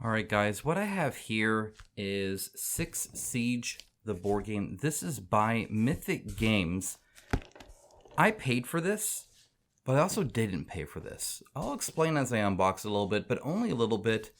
All right, guys, what I have here is Six Siege, the board game. This is by Mythic Games. I paid for this, but I also didn't pay for this. I'll explain as I unbox it a little bit, but only a little bit.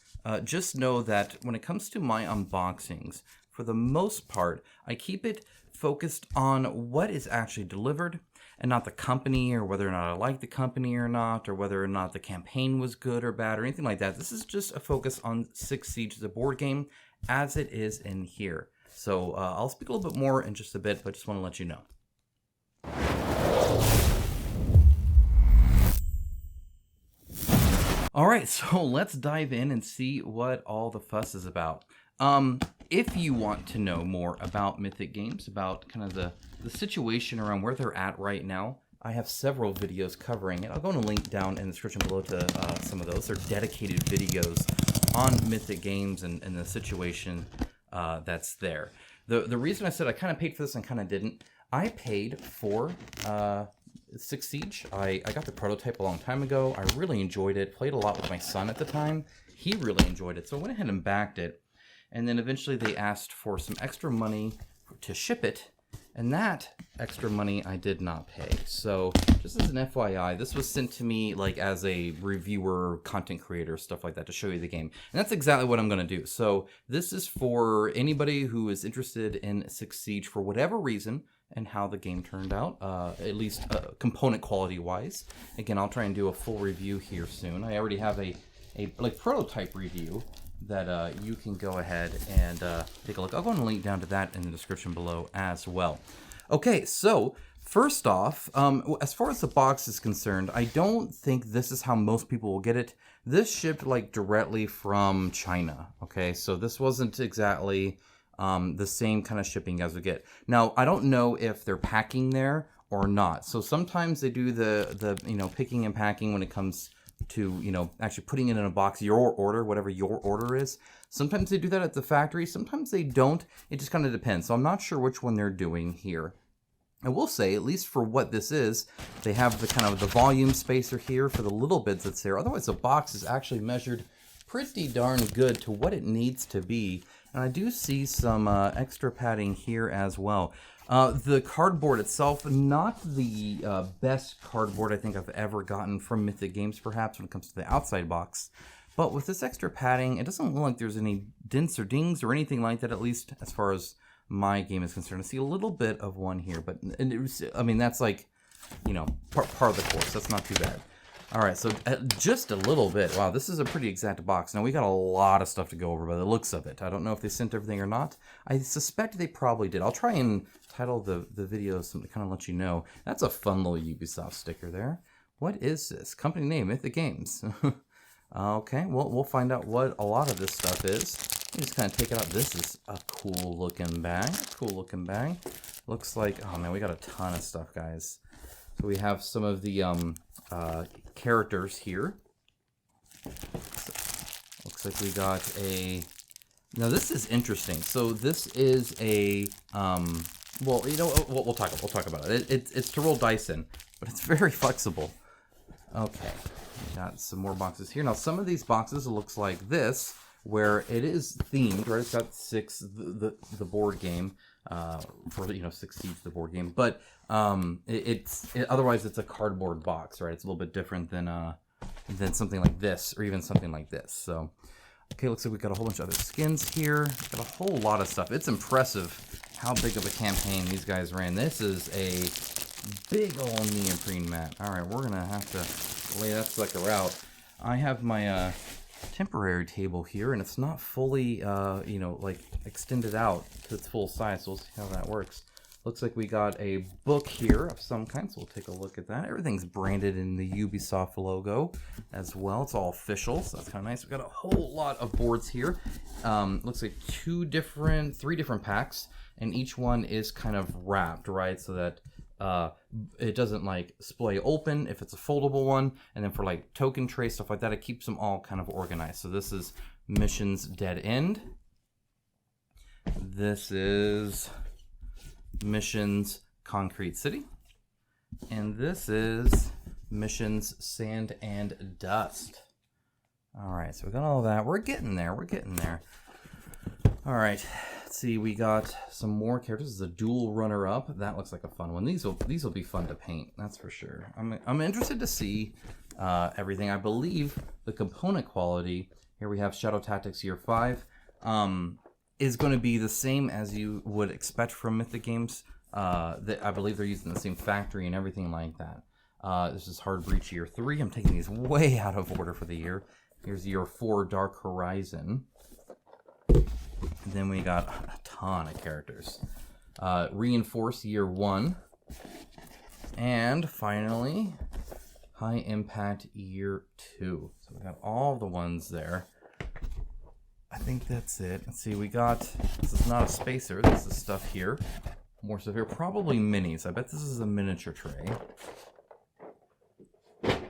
Just know that when it comes to my unboxings, for the most part, I keep it focused on what is actually delivered and not the company or whether or not I like the company or not, or whether or not the campaign was good or bad or anything like that. This is just a focus on Six Siege, the board game, as it is in here. So I'll speak a little bit more in just a bit, but just want to let you know. All right, so let's dive in and see what all the fuss is about. If you want to know more about Mythic Games, about kind of the situation around where they're at right now, I have several videos covering it. I'll go and link down in the description below to some of those. They're dedicated videos on Mythic Games and the situation that's there. The reason I said I kind of paid for this and kind of didn't, I paid for Six Siege. I got the prototype a long time ago. I really enjoyed it. Played a lot with my son at the time. He really enjoyed it, so I went ahead and backed it. And then eventually they asked for some extra money to ship it, and that extra money I did not pay. So just as an FYI, this was sent to me like as a reviewer, content creator, stuff like that, to show you the game. And that's exactly what I'm going to do. So this is for anybody who is interested in Six Siege for whatever reason and how the game turned out, at least component quality wise. Again, I'll try and do a full review here soon. I already have a like prototype review that you can go ahead and take a look. I'll go and link down to that in the description below as well. Okay, so first off, as far as the box is concerned, I don't think this is how most people will get it. This shipped like directly from China, okay? So this wasn't exactly the same kind of shipping you guys would get. Now, I don't know if they're packing there or not. So sometimes they do the picking and packing when it comes to, actually putting it in a box, your order, whatever your order is. Sometimes they do that at the factory. Sometimes they don't. It just kind of depends. So I'm not sure which one they're doing here. I will say, at least for what this is, they have the kind of the volume spacer here for the little bits that's there. Otherwise, the box is actually measured pretty darn good to what it needs to be. And I do see some extra padding here as well. The cardboard itself, not the best cardboard I think I've ever gotten from Mythic Games, perhaps, when it comes to the outside box. But with this extra padding, it doesn't look like there's any dents or dings or anything like that, at least as far as my game is concerned. I see a little bit of one here, but I mean, that's like, part of the course. That's not too bad. All right, so just a little bit. Wow, this is a pretty exact box. Now, we got a lot of stuff to go over by the looks of it. I don't know if they sent everything or not. I suspect they probably did. I'll try and title the video something to kind of let you know. That's a fun little Ubisoft sticker there. What is this? Company name, Mythic Games. Okay, well, we'll find out what a lot of this stuff is. You just kind of take it out. This is a cool looking bag. Looks like, oh man, we got a ton of stuff, guys. So we have some of the characters here. Looks like we got a... Now this is interesting. So this is a... well, we'll talk about it. It's to roll dice in, but it's very flexible. Okay, we got some more boxes here. Now some of these boxes looks like this, where it is themed, right? It's got the board game. For Six Siege, the board game, but otherwise it's a cardboard box, right? It's a little bit different than something like this, or even something like this. So, okay, looks like we got a whole bunch of other skins here. Got a whole lot of stuff. It's impressive how big of a campaign these guys ran. This is a big old neoprene mat. All right, we're gonna have to lay that sucker out. I have my temporary table here, and it's not fully like extended out to its full size, so we'll see how that works. Looks like we got a book here of some kind, so we'll take a look at that. Everything's branded in the Ubisoft logo as well. It's all official, so that's kind of nice. We got a whole lot of boards here. Looks like three different packs, and each one is kind of wrapped, right, so that it doesn't like splay open if it's a foldable one, and then for like token trays, stuff like that, it keeps them all kind of organized. So this is Missions Dead End. This is Missions Concrete City. And this is Missions Sand and Dust. Okay, we got some more boxes here. Looks like we got a whole bunch of other skins here. Got a whole lot of boards here. Everything's branded in the Ubisoft logo as well. It's all official, so that's kind of nice. We got a whole lot of boards here. Looks like three different packs, and each one is kind of wrapped, right, so that it doesn't like splay open if it's a foldable one, and then for like token trays, stuff like that, it keeps them all kind of organized. So this is Missions Dead End. This is Missions Concrete City. And this is All right, so we got all that. We're getting there. We're getting there. All right, let's see. We got some more characters. This is a Duel Runner Up. That looks like a fun one. These will be fun to paint. That's for sure. I'm interested to see everything. I believe the component quality here we have Shadow Tactics Year 5 is going to be the same as you would expect from Mythic Games. That I believe they're using the same factory and everything like that. This is Hard Breach Year 3. I'm taking these way out of order for the year. Here's Year 4 Dark Horizon. And then we got a ton of characters. Reinforce Year 1. And finally, High Impact Year 2. So we got all the ones there. I think that's it. Let's see, we got, this is not a spacer, this is stuff here. More stuff here, probably minis. I bet this is a miniature tray.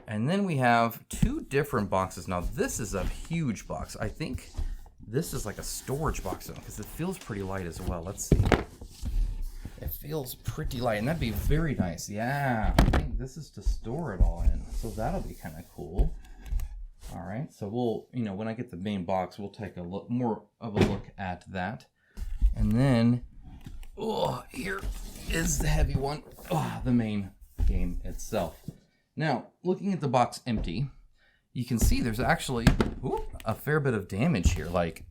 And then we have 2 different boxes. Now this is a huge box. I think this is like a storage box because it feels pretty light as well. Let's see. It feels pretty light, and that'd be very nice. Yeah, I think this is to store it all in. So that'll be kind of cool. All right, so we'll, when I get the main box, we'll take a look, more of a look at that. And then, here is the heavy one, the main game itself. Now, looking at the box empty, you can see there's actually a fair bit of damage here, like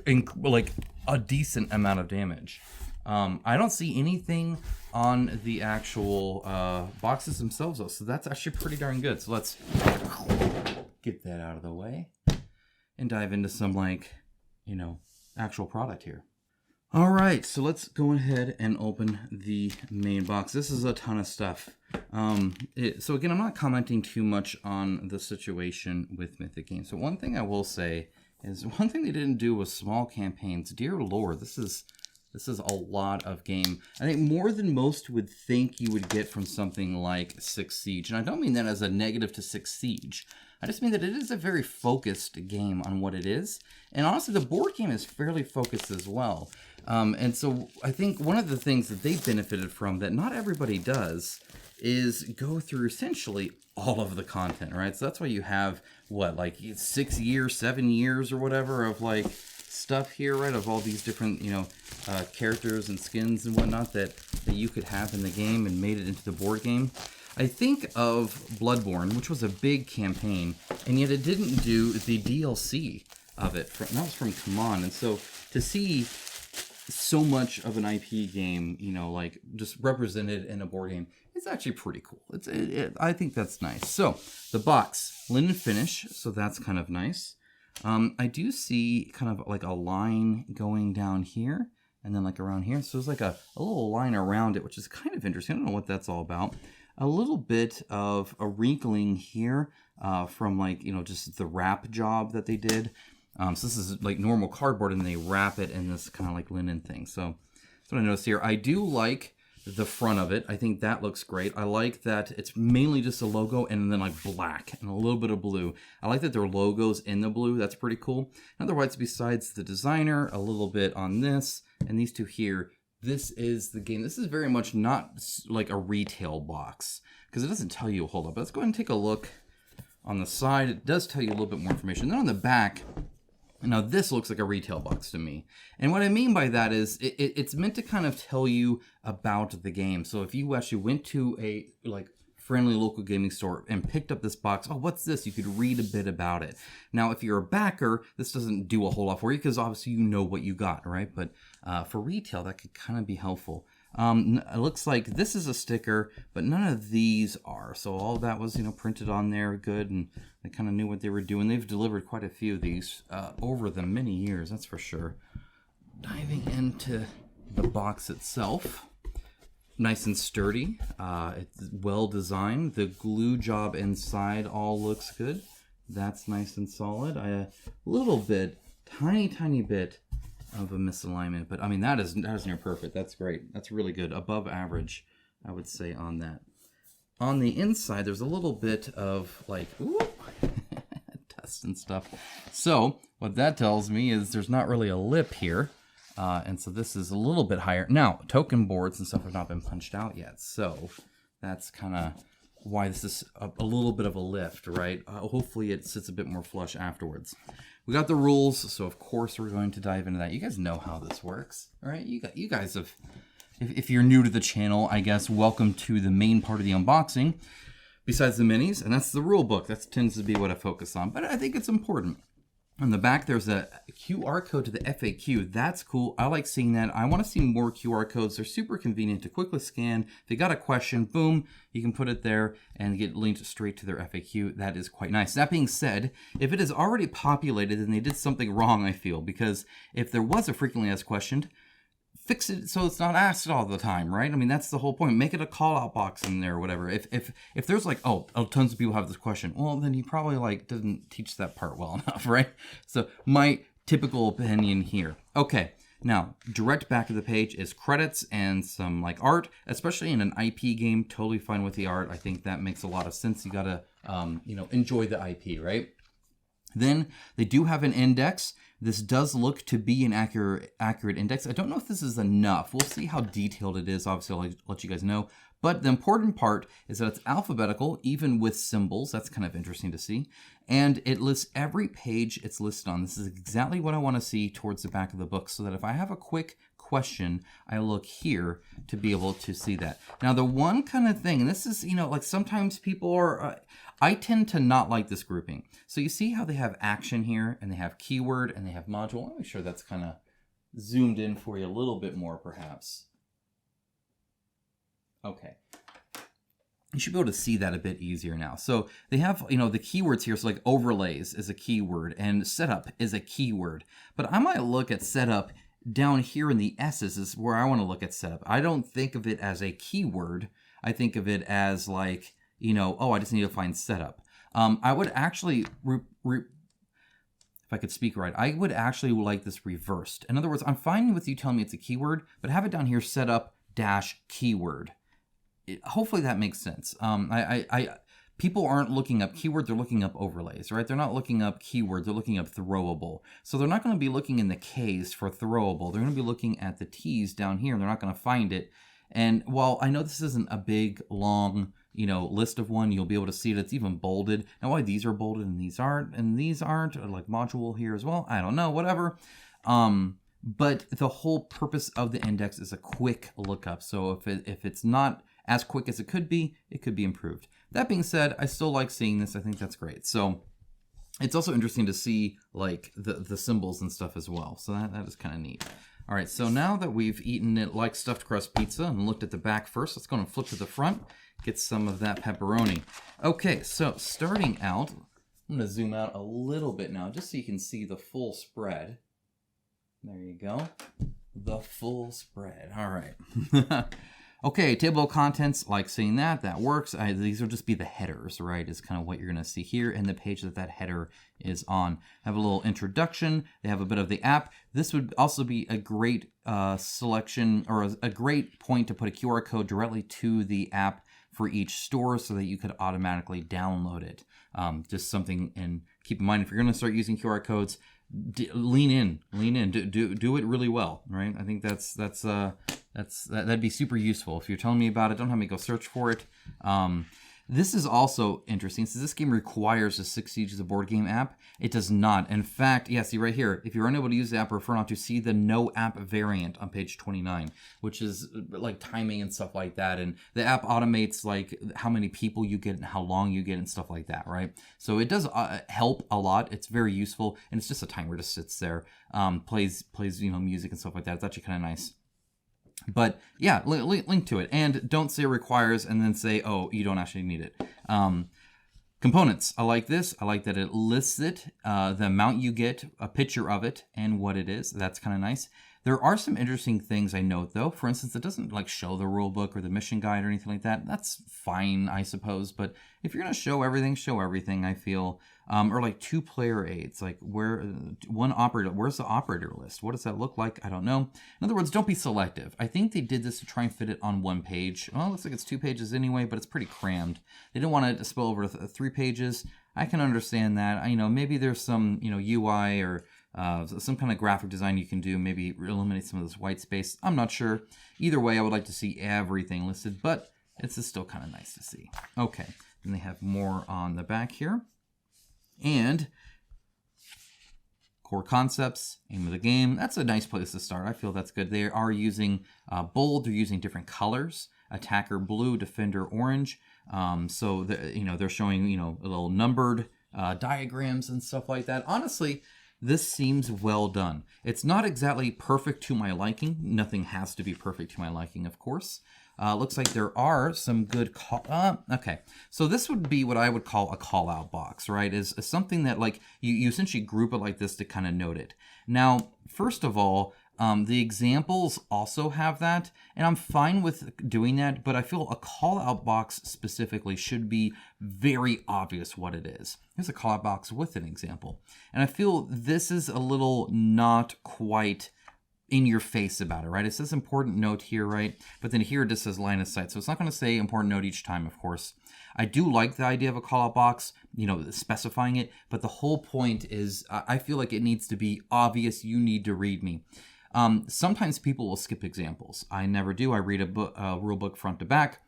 a decent amount of damage. I don't see anything on the actual boxes themselves, though, so that's actually pretty darn good. So let's get that out of the way and dive into some, actual product here. All right, so let's go ahead and open the main box. This is a ton of stuff. So again, I'm not commenting too much on the situation with Mythic Games. So one thing I will say is one thing they didn't do was small campaigns. Dear Lord, this is a lot of game. I think more than most would think you would get from something like 6 Siege. And I don't mean that as a negative to 6 Siege. I just mean that it is a very focused game on what it is. And honestly, the board game is fairly focused as well. And so I think one of the things that they benefited from that not everybody does is go through essentially all of the content, right? So that's why you have, 6 years, 7 years or whatever of stuff here, right? Of all these different, characters and skins and whatnot that you could have in the game and made it into the board game. I think of Bloodborne, which was a big campaign, and yet it didn't do the DLC of it. That was from Command. And so to see so much of an IP game, just represented in a board game, it's actually pretty cool. I think that's nice. So the box, linen finish, so that's kind of nice. I do see kind of like a line going down here and then around here. So there's a little line around it, which is kind of interesting. I don't know what that's all about. A little bit of a wrinkling here from just the wrap job that they did. So this is normal cardboard and they wrap it in this kind of linen thing. So that's what I noticed here. I do like the front of it. I think that looks great. I like that it's mainly just a logo and then black and a little bit of blue. I like that their logo's in the blue. That's pretty cool. Otherwise, besides the designer, a little bit on this and these two here, this is the game. This is very much not like a retail box because it doesn't tell you a whole lot. But let's go ahead and take a look on the side. It does tell you a little bit more information. Then on the back, now this looks like a retail box to me. And what I mean by that is it's meant to kind of tell you about the game. So if you actually went to a friendly local gaming store and picked up this box, what's this? You could read a bit about it. Now, if you're a backer, this doesn't do a whole lot for you because obviously you know what you got, right? But for retail, that could kind of be helpful. It looks like this is a sticker, but none of these are. So all that was, printed on there good, and they kind of knew what they were doing. They've delivered quite a few of these over the many years, that's for sure. Diving into the box itself. Nice and sturdy. It's well designed. The glue job inside all looks good. That's nice and solid. A little bit, tiny bit of a misalignment, but I mean that is near perfect. That's great. That's really good. Above average, I would say on that. On the inside, there's a little bit of dust and stuff. So what that tells me is there's not really a lip here. And so this is a little bit higher. Now, token boards and stuff have not been punched out yet. So that's kind of why this is a little bit of a lift, right? Hopefully it sits a bit more flush afterwards. We got the rules, so of course we're going to dive into that. You guys know how this works, all right? You guys have, if you're new to the channel, I guess, welcome to the main part of the unboxing, besides the minis, and that's the rule book. That tends to be what I focus on, but I think it's important. On the back, there's a QR code to the FAQ. That's cool. I like seeing that. I want to see more QR codes. They're super convenient to quickly scan. If they got a question, boom, you can put it there and get linked straight to their FAQ. That is quite nice. That being said, if it is already populated, then they did something wrong, I feel, because if there was a frequently asked question, fix it so it's not asked all the time, right? I mean, that's the whole point. Make it a call-out box in there or whatever. If there's like, oh, tons of people have this question, well, then you probably like didn't teach that part well enough, right? So my typical opinion here. Okay, now, direct back of the page is credits and some like art, especially in an IP game. Totally fine with the art. I think that makes a lot of sense. You gotta, enjoy the IP, right? Then they do have an index. This does look to be an accurate index. I don't know if this is enough. We'll see how detailed it is. Obviously, I'll let you guys know. But the important part is that it's alphabetical, even with symbols. That's kind of interesting to see. And it lists every page it's listed on. This is exactly what I want to see towards the back of the book, so that if I have a quick question, I look here to be able to see that. Now, the one kind of thing, and this is, like sometimes people are, I tend to not like this grouping. So you see how they have action here, and they have keyword, and they have module. Let me make sure that's kind of zoomed in for you a little bit more, perhaps. Okay. You should be able to see that a bit easier now. So they have, the keywords here. So like overlays is a keyword, and setup is a keyword. But I might look at setup down here in the S's is where I want to look at setup. I don't think of it as a keyword. I think of it as like, oh, I just need to find setup. I would actually, if I could speak right, I would actually like this reversed. In other words, I'm fine with you telling me it's a keyword, but have it down here, setup dash keyword. Hopefully that makes sense. People aren't looking up keyword, they're looking up overlays, right? They're not looking up keyword, they're looking up throwable. So they're not going to be looking in the K's for throwable. They're going to be looking at the T's down here, and they're not going to find it. And while I know this isn't a big, long, list of one, you'll be able to see it. It's even bolded. Now, why these are bolded and these aren't, or like module here as well, I don't know, whatever. But the whole purpose of the index is a quick lookup. So if it's not as quick as it could be improved. That being said, I still like seeing this. I think that's great. So it's also interesting to see like the symbols and stuff as well. So that is kind of neat. All right, so now that we've eaten it like stuffed crust pizza and looked at the back first, let's go and flip to the front, get some of that pepperoni. Okay, so starting out, I'm gonna zoom out a little bit now just so you can see the full spread. There you go, the full spread. All right. Okay, table of contents, like seeing that works. These will just be the headers, right, is kind of what you're going to see here in the page that header is on. I have a little introduction. They have a bit of the app. This would also be a great selection, or a great point to put a QR code directly to the app for each store so that you could automatically download it. Just something, and keep in mind, if you're going to start using QR codes, lean in, do it really well, right? I think that'd be super useful. If you're telling me about it, don't have me go search for it. This is also interesting. Since this game requires a 6 Siege the board game app, it does not. In fact, yeah, see right here, if you're unable to use the app, refer not to see the no app variant on page 29, which is like timing and stuff like that. And the app automates like how many people you get and how long you get and stuff like that, right? So it does help a lot. It's very useful, and it's just a timer just sits there, plays music and stuff like that. It's actually kind of nice. But yeah, link to it, and don't say requires and then say, oh, you don't actually need it. Components, I like this. I like that it lists it, the amount you get, a picture of it, and what it is. That's kind of nice. There are some interesting things I note, though. For instance, it doesn't like show the rule book or the mission guide or anything like that. That's fine, I suppose. But if you're going to show everything, I feel. Or like 2-player aids, like one operator, where's the operator list? What does that look like? I don't know. In other words, don't be selective. I think they did this to try and fit it on one page. Well, it looks like it's 2 pages anyway, but it's pretty crammed. They didn't want it to spill over 3 pages. I can understand that. Maybe there's some, UI or some kind of graphic design you can do, maybe eliminate some of this white space. I'm not sure. Either way, I would like to see everything listed, but it's just still kind of nice to see. Okay, and they have more on the back here. And core concepts, aim of the game. That's a nice place to start. I feel that's good. They are using bold. They're using different colors. Attacker blue, defender orange. So they're showing a little numbered diagrams and stuff like that. Honestly, this seems well done. It's not exactly perfect to my liking. Nothing has to be perfect to my liking, of course. Looks like there are some good okay, so this would be what I would call a call-out box, right? Is something that like you essentially group it like this to kind of note it. Now, first of all, the examples also have that, and I'm fine with doing that, but I feel a call-out box specifically should be very obvious what it is. Here's a call-out box with an example, and I feel this is a little not quite in your face about it, right? It says important note here, right? But then here it just says line of sight. So it's not going to say important note each time, of course. I do like the idea of a call-out box, specifying it, but the whole point is I feel like it needs to be obvious. You need to read me. Sometimes people will skip examples. I never do. I read a rule book front to back.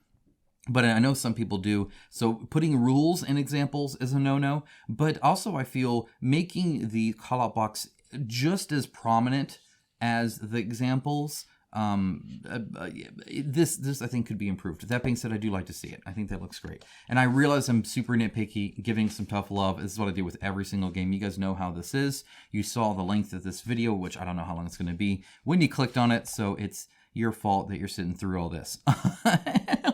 But I know some people do. So putting rules in examples is a no-no. But also I feel making the call-out box just as prominent as the examples, this I think could be improved. That being said, I do like to see it. I think that looks great. And I realize I'm super nitpicky, giving some tough love. This is what I do with every single game. You guys know how this is. You saw the length of this video, which I don't know how long it's going to be when you clicked on it. So it's your fault that you're sitting through all this.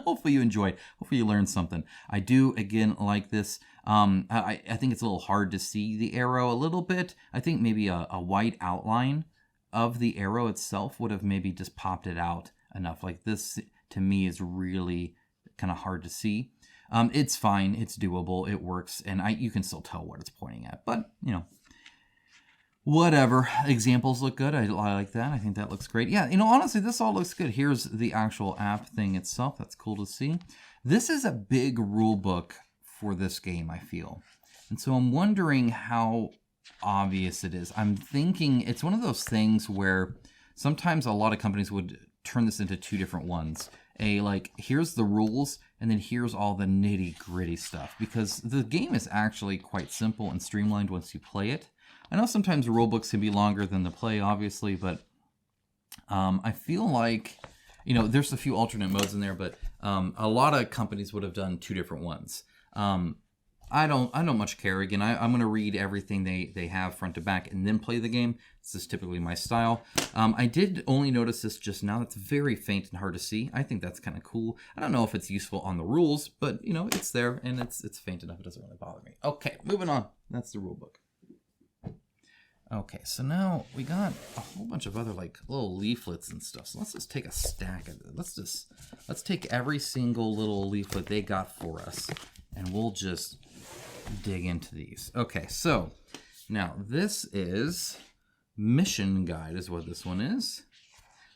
Hopefully you enjoyed. Hopefully you learned something. I do, again, like this. I think it's a little hard to see the arrow a little bit. I think maybe a white outline of the arrow itself would have maybe just popped it out enough. Like this, to me, is really kind of hard to see. It's fine. It's doable. It works. And you can still tell what it's pointing at. But, whatever. Examples look good. I like that. I think that looks great. Yeah, honestly, this all looks good. Here's the actual app thing itself. That's cool to see. This is a big rule book for this game, I feel. And so I'm wondering how obvious it is. I'm thinking it's one of those things where sometimes a lot of companies would turn this into two different ones. Here's the rules, and then here's all the nitty-gritty stuff, because the game is actually quite simple and streamlined once you play it. I know sometimes rule books can be longer than the play, obviously, but I feel like there's a few alternate modes in there, but a lot of companies would have done two different ones. I don't much care. Again, I'm going to read everything they have front to back and then play the game. This is typically my style. I did only notice this just now. It's very faint and hard to see. I think that's kind of cool. I don't know if it's useful on the rules, but it's there and it's faint enough. It doesn't really bother me. Okay, moving on. That's the rule book. Okay, so now we got a whole bunch of other little leaflets and stuff. So let's just take a stack of it. Let's take every single little leaflet they got for us, and we'll just dig into these. Okay, so now this is mission guide is what this one is.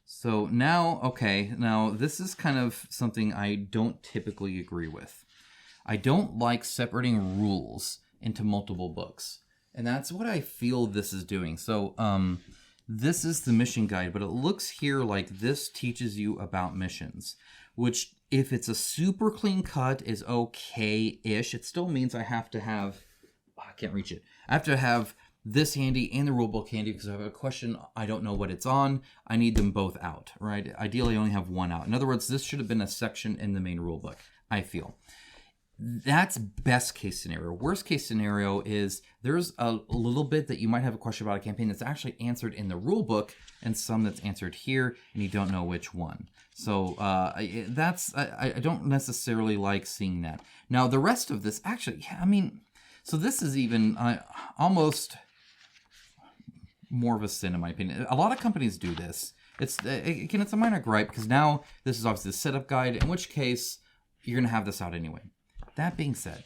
So now this is kind of something I don't typically agree with. I don't like separating rules into multiple books, and that's what I feel this is doing. So this is the mission guide, but it looks here like this teaches you about missions, which if it's a super clean cut is okay-ish. It still means I have to have, I can't reach it. I have to have this handy and the rulebook handy because if I have a question, I don't know what it's on. I need them both out, right? Ideally, I only have one out. In other words, this should have been a section in the main rulebook, I feel. That's best case scenario. Worst case scenario is there's a little bit that you might have a question about a campaign that's actually answered in the rule book and some that's answered here and you don't know which one. So I don't necessarily like seeing that. Now the rest of this actually, so this is even almost more of a sin in my opinion. A lot of companies do this. It's a minor gripe because now this is obviously the setup guide, in which case you're going to have this out anyway. That being said,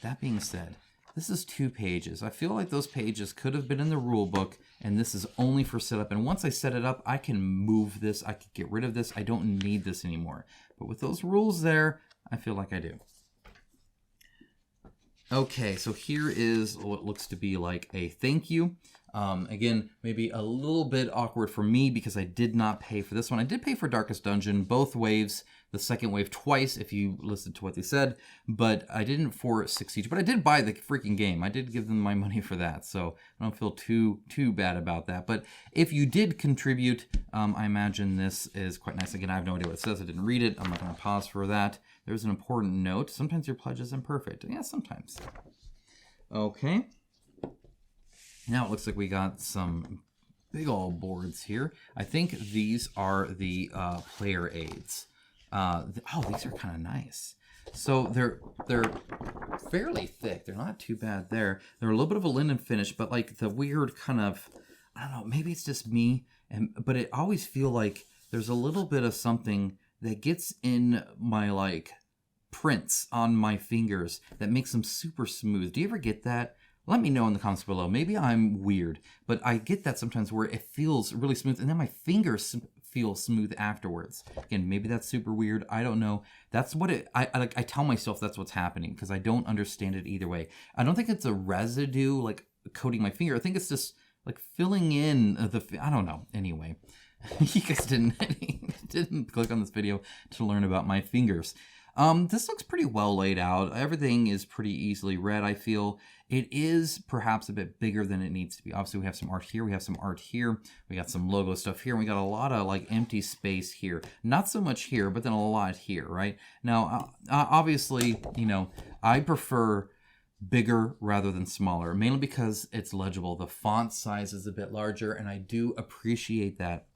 this is 2 pages. I feel like those pages could have been in the rule book, and this is only for setup. And once I set it up, I can move this. I can get rid of this. I don't need this anymore. But with those rules there, I feel like I do. Okay, so here is what looks to be like a thank you. Again, maybe a little bit awkward for me because I did not pay for this one. I did pay for Darkest Dungeon, both waves. the second wave twice if you listened to what they said, but I didn't for 6 Siege. But I did buy the freaking game. I did give them my money for that, so I don't feel too bad about that. But if you did contribute, I imagine this is quite nice. Again, I have no idea what it says. I didn't read it. I'm not going to pause for that. There's an important note. Sometimes your pledge is imperfect. Yeah, sometimes. Okay. Now it looks like we got some big old boards here. I think these are the player aids. Oh, these are kind of nice. So they're fairly thick. They're not too bad there. They're a little bit of a linen finish, but like the weird kind of, I don't know, maybe it's just me, but it always feel like there's a little bit of something that gets in my like prints on my fingers that makes them super smooth. Do you ever get that? Let me know in the comments below. Maybe I'm weird, but I get that sometimes where it feels really smooth and then my fingers feel smooth afterwards. Again, maybe that's super weird. I don't know. That's what I tell myself that's what's happening because I don't understand it either way. I don't think it's a residue like coating my finger. I think it's just like filling in I don't know. Anyway, you guys didn't click on this video to learn about my fingers. This looks pretty well laid out. Everything is pretty easily read, I feel. It is perhaps a bit bigger than it needs to be. Obviously, we have some art here. We have some art here. We got some logo stuff here. And we got a lot of like empty space here. Not so much here, but then a lot here, right? Now, obviously, you know, I prefer bigger rather than smaller, mainly because it's legible. The font size is a bit larger, and I do appreciate that.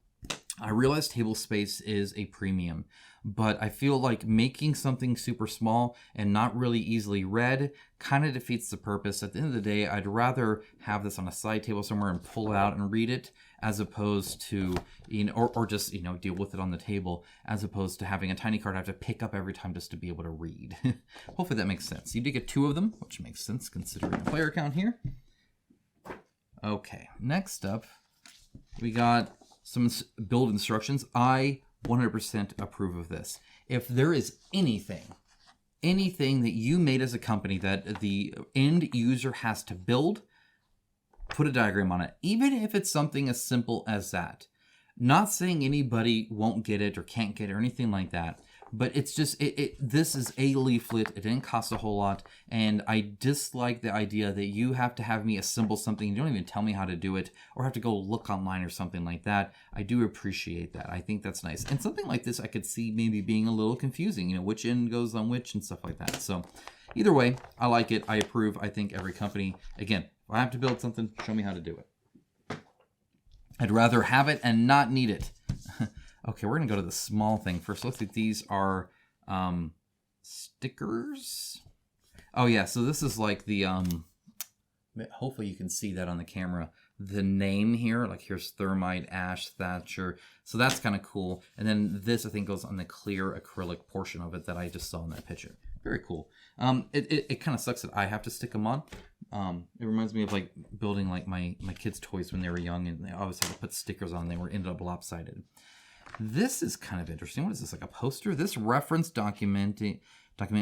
I realize table space is a premium, but I feel like making something super small and not really easily read kind of defeats the purpose. At the end of the day, I'd rather have this on a side table somewhere and pull it out and read it as opposed to, you know, or just, you know, deal with it on the table as opposed to having a tiny card I have to pick up every time just to be able to read. Hopefully that makes sense. You did get 2 of them, which makes sense considering the player count here. Okay, next up, we got some build instructions. I 100% approve of this. If there is anything that you made as a company that the end user has to build, put a diagram on it. Even if it's something as simple as that. Not saying anybody won't get it or can't get it or anything like that. But it's just, this is a leaflet. It didn't cost a whole lot. And I dislike the idea that you have to have me assemble something. You don't even tell me how to do it or have to go look online or something like that. I do appreciate that. I think that's nice. And something like this, I could see maybe being a little confusing, you know, which end goes on which and stuff like that. So either way, I like it. I approve. I think every company, again, if I have to build something, show me how to do it. I'd rather have it and not need it. Okay, we're going to go to the small thing first. Looks like these are stickers. Oh, yeah, so this is like the, hopefully you can see that on the camera. The name here, like here's Thermite, Ash, Thatcher. So that's kind of cool. And then this, I think, goes on the clear acrylic portion of it that I just saw in that picture. Very cool. It kind of sucks that I have to stick them on. It reminds me of like building like my kids' toys when they were young, and they always had to put stickers on. They were ended up lopsided. This is kind of interesting. What is this, like a poster? This reference document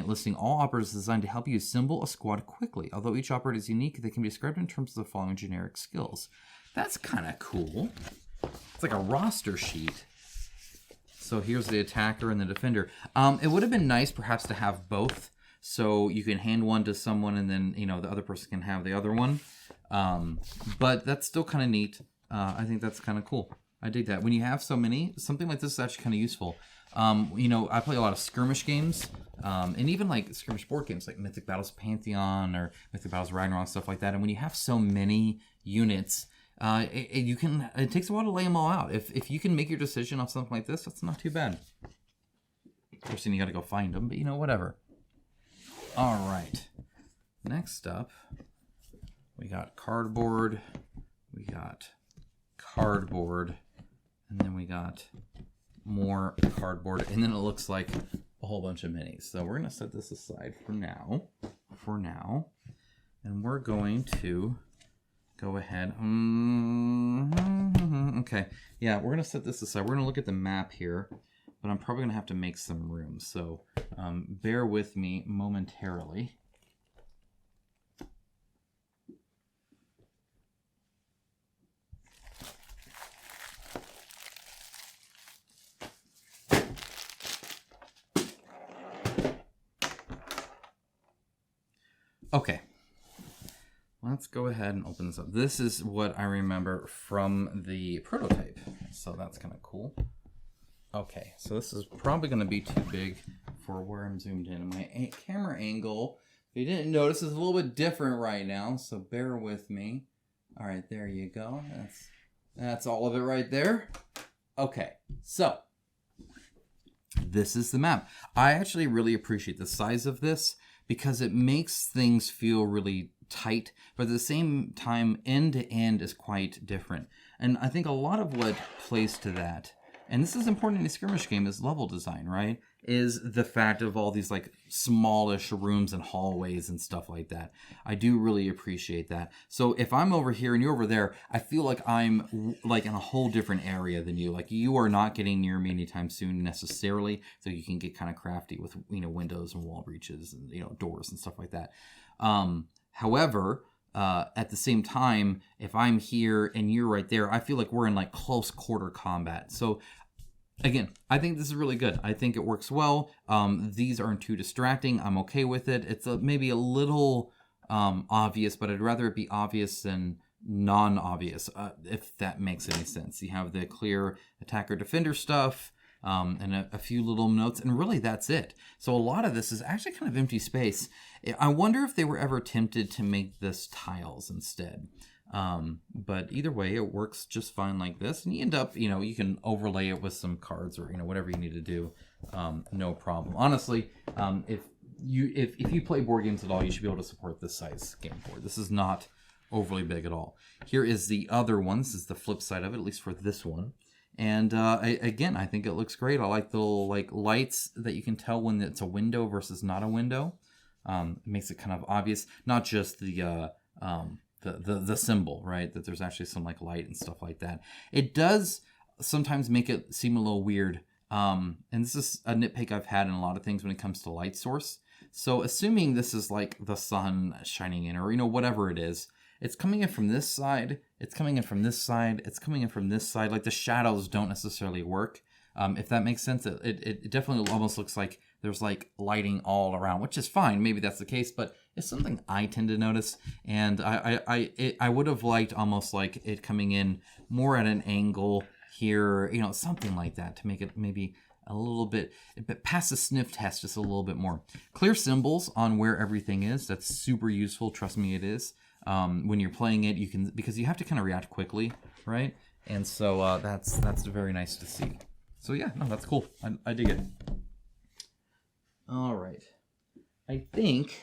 listing all operators designed to help you assemble a squad quickly. Although each operator is unique, they can be described in terms of the following generic skills. That's kind of cool. It's like a roster sheet. So here's the attacker and the defender. It would have been nice perhaps to have both. So you can hand one to someone and then, you know, the other person can have the other one. But that's still kind of neat. I think that's kind of cool. I dig that. When you have so many, something like this is actually kind of useful. You know, I play a lot of skirmish games, and even like skirmish board games like Mythic Battles Pantheon or Mythic Battles Ragnarok, stuff like that. And when you have so many units, it takes a while to lay them all out. If you can make your decision on something like this, that's not too bad. Of course, then you got to go find them, but you know, whatever. All right. Next up, we got cardboard. We got cardboard. And then we got more cardboard. And then it looks like a whole bunch of minis. So we're going to set this aside for now. And we're going to go ahead. Okay. Yeah, we're going to set this aside. We're going to look at the map here. But I'm probably going to have to make some room. So bear with me momentarily. Okay. Let's go ahead and open this up. This is what I remember from the prototype. So that's kind of cool. Okay, so this is probably going to be too big for where I'm zoomed in. My camera angle, if you didn't notice, is a little bit different right now, so bear with me. All right, there you go. That's all of it right there. Okay, so this is the map. I actually really appreciate the size of this because it makes things feel really tight, but at the same time, end to end is quite different. And I think a lot of what plays to that, and this is important in a skirmish game, is level design, right? Is the fact of all these like smallish rooms and hallways and stuff like that. I do really appreciate that. So if I'm over here and you're over there, I feel like I'm like in a whole different area than you. Like you are not getting near me anytime soon necessarily, so you can get kind of crafty with, you know, windows and wall breaches and, you know, doors and stuff like that. However, at the same time, if I'm here and you're right there, I feel like we're in like close quarter combat. So again, I think this is really good. I think it works well. These aren't too distracting. I'm okay with it. It's maybe a little obvious, but I'd rather it be obvious than non-obvious, if that makes any sense. You have the clear attacker-defender stuff, and a few little notes, and really that's it. So a lot of this is actually kind of empty space. I wonder if they were ever tempted to make this tiles instead. But either way, it works just fine like this. And you end up, you know, you can overlay it with some cards or, you know, whatever you need to do. No problem. Honestly, if you play board games at all, you should be able to support this size game board. This is not overly big at all. Here is the other one. This is the flip side of it, at least for this one. And again, I think it looks great. I like the little like lights that you can tell when it's a window versus not a window. It makes it kind of obvious, not just the symbol, right? That there's actually some like light and stuff like that. It does sometimes make it seem a little weird. And this is a nitpick I've had in a lot of things when it comes to light source. So assuming this is like the sun shining in, or, you know, whatever it is, it's coming in from this side, it's coming in from this side, it's coming in from this side. Like the shadows don't necessarily work. If that makes sense, it definitely almost looks like there's like lighting all around, which is fine. Maybe that's the case, but it's something I tend to notice. And I would have liked almost like it coming in more at an angle here, you know, something like that to make it maybe a little bit past the sniff test, just a little bit more. Clear symbols on where everything is. That's super useful. Trust me, it is. When you're playing it, you can, because you have to kind of react quickly, right? And so that's very nice to see. So yeah, no, that's cool. I dig it. All right. I think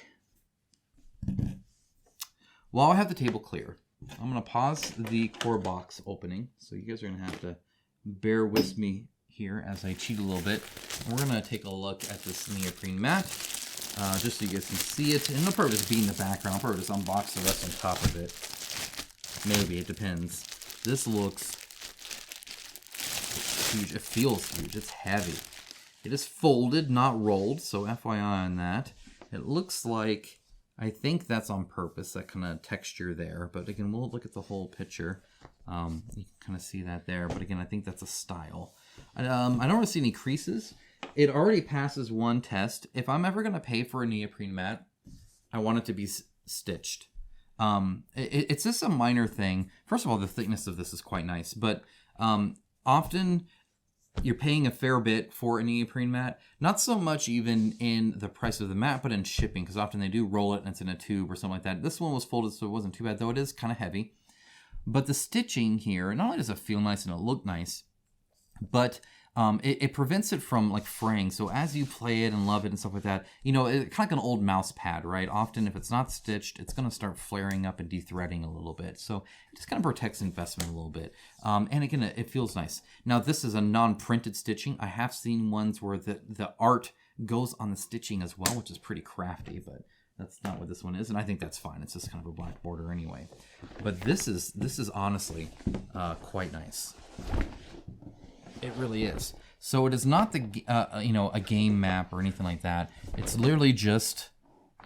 while I have the table clear, I'm going to pause the core box opening. So you guys are going to have to bear with me here as I cheat a little bit. We're going to take a look at this neoprene mat, just so you guys can see it. And no purpose being in the background. I'll probably just unbox the rest on top of it. Maybe, it depends. This looks huge. It feels huge. It's heavy. It is folded, not rolled, so FYI on that. It looks like, I think that's on purpose, that kind of texture there. But again, we'll look at the whole picture. You can kind of see that there. But again, I think that's a style. I don't really see any creases. It already passes one test. If I'm ever going to pay for a neoprene mat, I want it to be stitched. It's just a minor thing. First of all, the thickness of this is quite nice. But often you're paying a fair bit for a neoprene mat. Not so much even in the price of the mat, but in shipping. Because often they do roll it and it's in a tube or something like that. This one was folded, so it wasn't too bad. Though it is kind of heavy. But the stitching here, not only does it feel nice and it look nice, but it prevents it from like fraying. So as you play it and love it and stuff like that, you know, it's kind of like an old mouse pad, right? Often if it's not stitched, it's going to start flaring up and de-threading a little bit. So it just kind of protects investment a little bit. And again, it feels nice. Now this is a non-printed stitching. I have seen ones where the art goes on the stitching as well, which is pretty crafty, but that's not what this one is. And I think that's fine. It's just kind of a black border anyway. But this is honestly quite nice. It really is. So it is not the you know, a game map or anything like that. It's literally just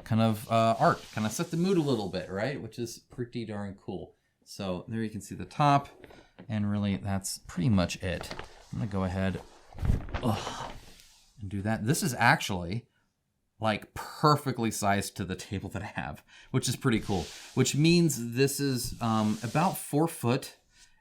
kind of art, kind of set the mood a little bit, right? Which is pretty darn cool. So there you can see the top, and really that's pretty much it. I'm gonna go ahead and do that. This is actually like perfectly sized to the table that I have, which is pretty cool. Which means this is about 4 foot,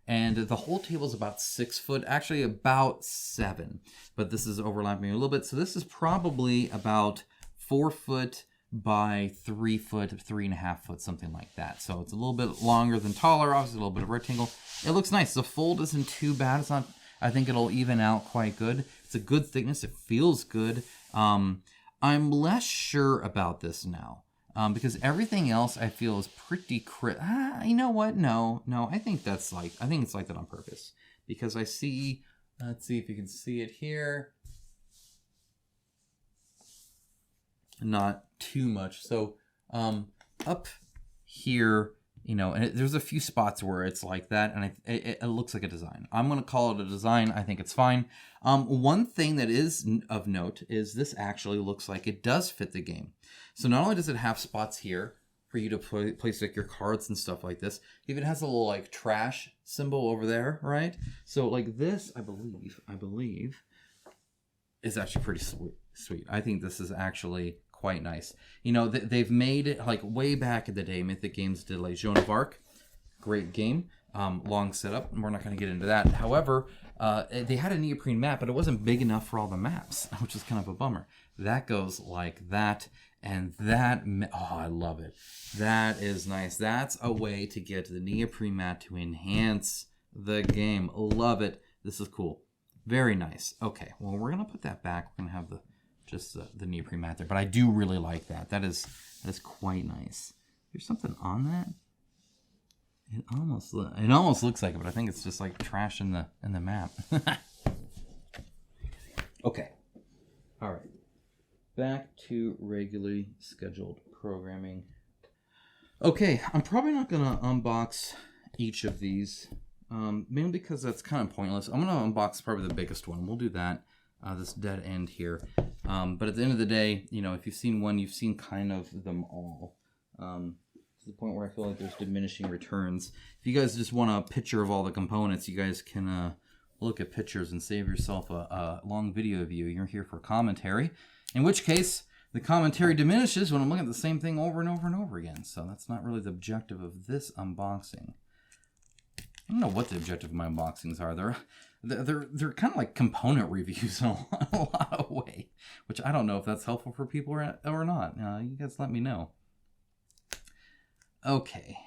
and the whole table is about 6 foot, actually about 7. But this is overlapping a little bit, so this is probably about 4 foot by 3 foot, 3.5 foot, something like that. So it's a little bit longer than taller, obviously a little bit of rectangle. It looks nice. The fold isn't too bad. It's not. I think it'll even out quite good. It's a good thickness. It feels good. I'm less sure about this now because everything else I feel is pretty you know what? No. I think it's like that on purpose because I see. Let's see if you can see it here. Not too much. So up here, you know, and there's a few spots where it's like that, and it looks like a design. I'm going to call it a design. I think it's fine. One thing that is of note is this actually looks like it does fit the game. So not only does it have spots here for you to place like your cards and stuff like this, it even has a little like trash symbol over there, right? So like this, I believe is actually pretty sweet. I think this is actually quite nice. You know, they've made it like way back in the day. Mythic Games did like Joan of Arc. Great game. Long setup. We're not going to get into that. However, they had a neoprene map, but it wasn't big enough for all the maps, which is kind of a bummer. That goes like that. And that, oh, I love it. That is nice. That's a way to get the neoprene mat to enhance the game. Love it. This is cool. Very nice. Okay, well, we're going to put that back. We're going to have just the neoprene mat there. But I do really like that. That is quite nice. There's something on that. It almost looks like it, but I think it's just like trash in the map. Okay. All right. Back to regularly scheduled programming. Okay, I'm probably not going to unbox each of these, mainly because that's kind of pointless. I'm going to unbox probably the biggest one. We'll do that, this dead end here. But at the end of the day, you know, if you've seen one, you've seen kind of them all. To the point where I feel like there's diminishing returns. If you guys just want a picture of all the components, you guys can look at pictures and save yourself a long video view. You're here for commentary. In which case, the commentary diminishes when I'm looking at the same thing over and over and over again. So that's not really the objective of this unboxing. I don't know what the objective of my unboxings are. They're kind of like component reviews in a lot of way, which I don't know if that's helpful for people or not. You guys let me know. Okay.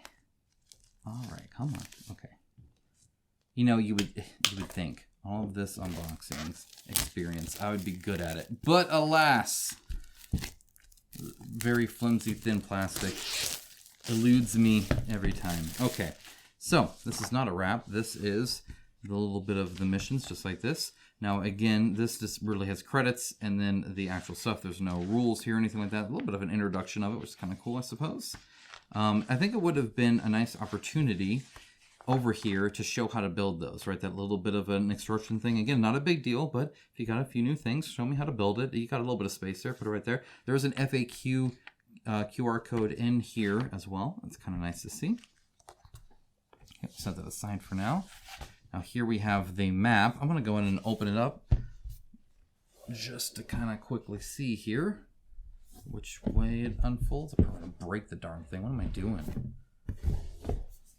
All right, come on. Okay. You know, you would think all of this unboxing experience, I would be good at it. But alas, very flimsy, thin plastic eludes me every time. Okay, so this is not a wrap. This is the little bit of the missions, just like this. Now, again, this just really has credits and then the actual stuff. There's no rules here or anything like that. A little bit of an introduction of it, which is kind of cool, I suppose. I think it would have been a nice opportunity over here to show how to build those, right? That little bit of an extortion thing. Again, not a big deal, but if you got a few new things, show me how to build it. You got a little bit of space there, put it right there. There's an FAQ QR code in here as well. That's kind of nice to see. Okay, set that aside for now. Now here we have the map. I'm going to go in and open it up just to kind of quickly see here which way it unfolds. I'm probably going to break the darn thing. What am I doing?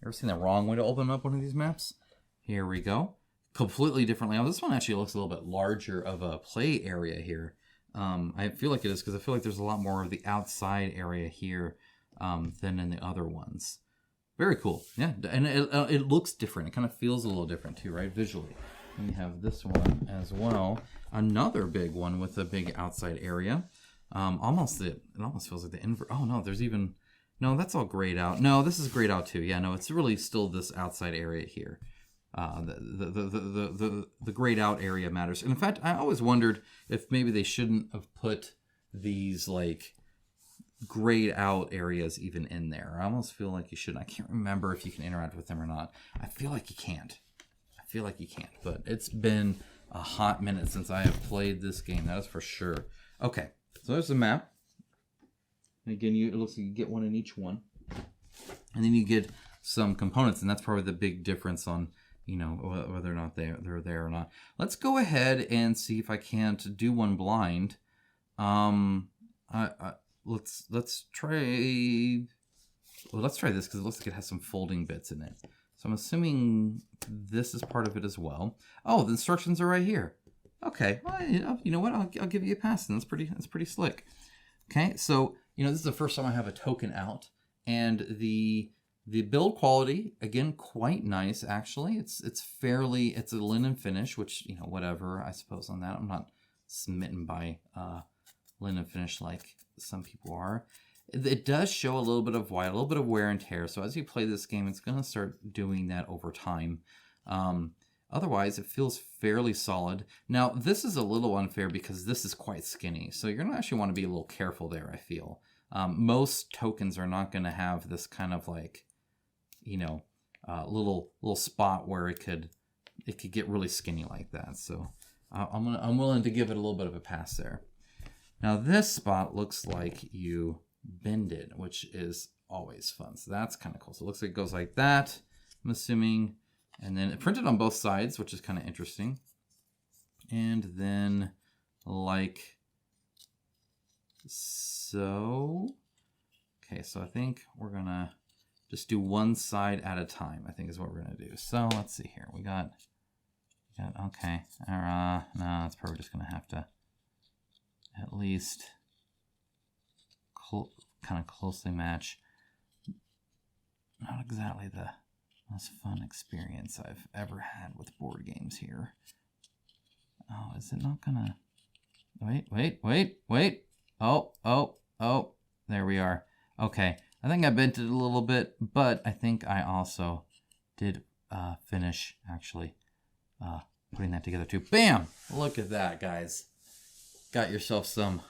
Ever seen the wrong way to open up one of these maps? Here we go. Completely different layout. This one actually looks a little bit larger of a play area here. I feel like it is because I feel like there's a lot more of the outside area here than in the other ones. Very cool. Yeah, and it looks different. It kind of feels a little different too, right? Visually. And we have this one as well. Another big one with a big outside area. It almost feels like the invert. Oh no, there's even... No, that's all grayed out. No, this is grayed out too. Yeah, no, it's really still this outside area here. The grayed out area matters. And in fact, I always wondered if maybe they shouldn't have put these like grayed out areas even in there. I almost feel like you shouldn't. I can't remember if you can interact with them or not. I feel like you can't. But it's been a hot minute since I have played this game. That is for sure. Okay, so there's the map. And again, it looks like you get one in each one. And then you get some components, and that's probably the big difference on, you know, whether or not they're there or not. Let's go ahead and see if I can't do one blind. let's try. Well, let's try this because it looks like it has some folding bits in it. So I'm assuming this is part of it as well. Oh, the instructions are right here. Okay, well, you know what? I'll give you a pass. And that's pretty slick. Okay, so this is the first time I have a token out, and the build quality again quite nice actually. It's a linen finish, which whatever I suppose on that. I'm not smitten by linen finish like some people are. It does show a little bit of white, a little bit of wear and tear. So as you play this game, it's going to start doing that over time. Otherwise, it feels fairly solid. Now, this is a little unfair because this is quite skinny. So you're going to actually want to be a little careful there, I feel. Most tokens are not going to have this kind of like, little spot where it could get really skinny like that. So I'm willing to give it a little bit of a pass there. Now, this spot looks like you bend it, which is always fun. So that's kind of cool. So it looks like it goes like that, I'm assuming. And then it printed on both sides, which is kind of interesting. And then like so. Okay, so I think we're going to just do one side at a time, I think is what we're going to do. So let's see here. We got okay. No, that's probably just going to have to at least kind of closely match. Not exactly the most fun experience I've ever had with board games here. Oh, is it not gonna... Wait. Oh, there we are. Okay, I think I bent it a little bit, but I think I also did finish actually putting that together too. Bam! Look at that, guys. Got yourself some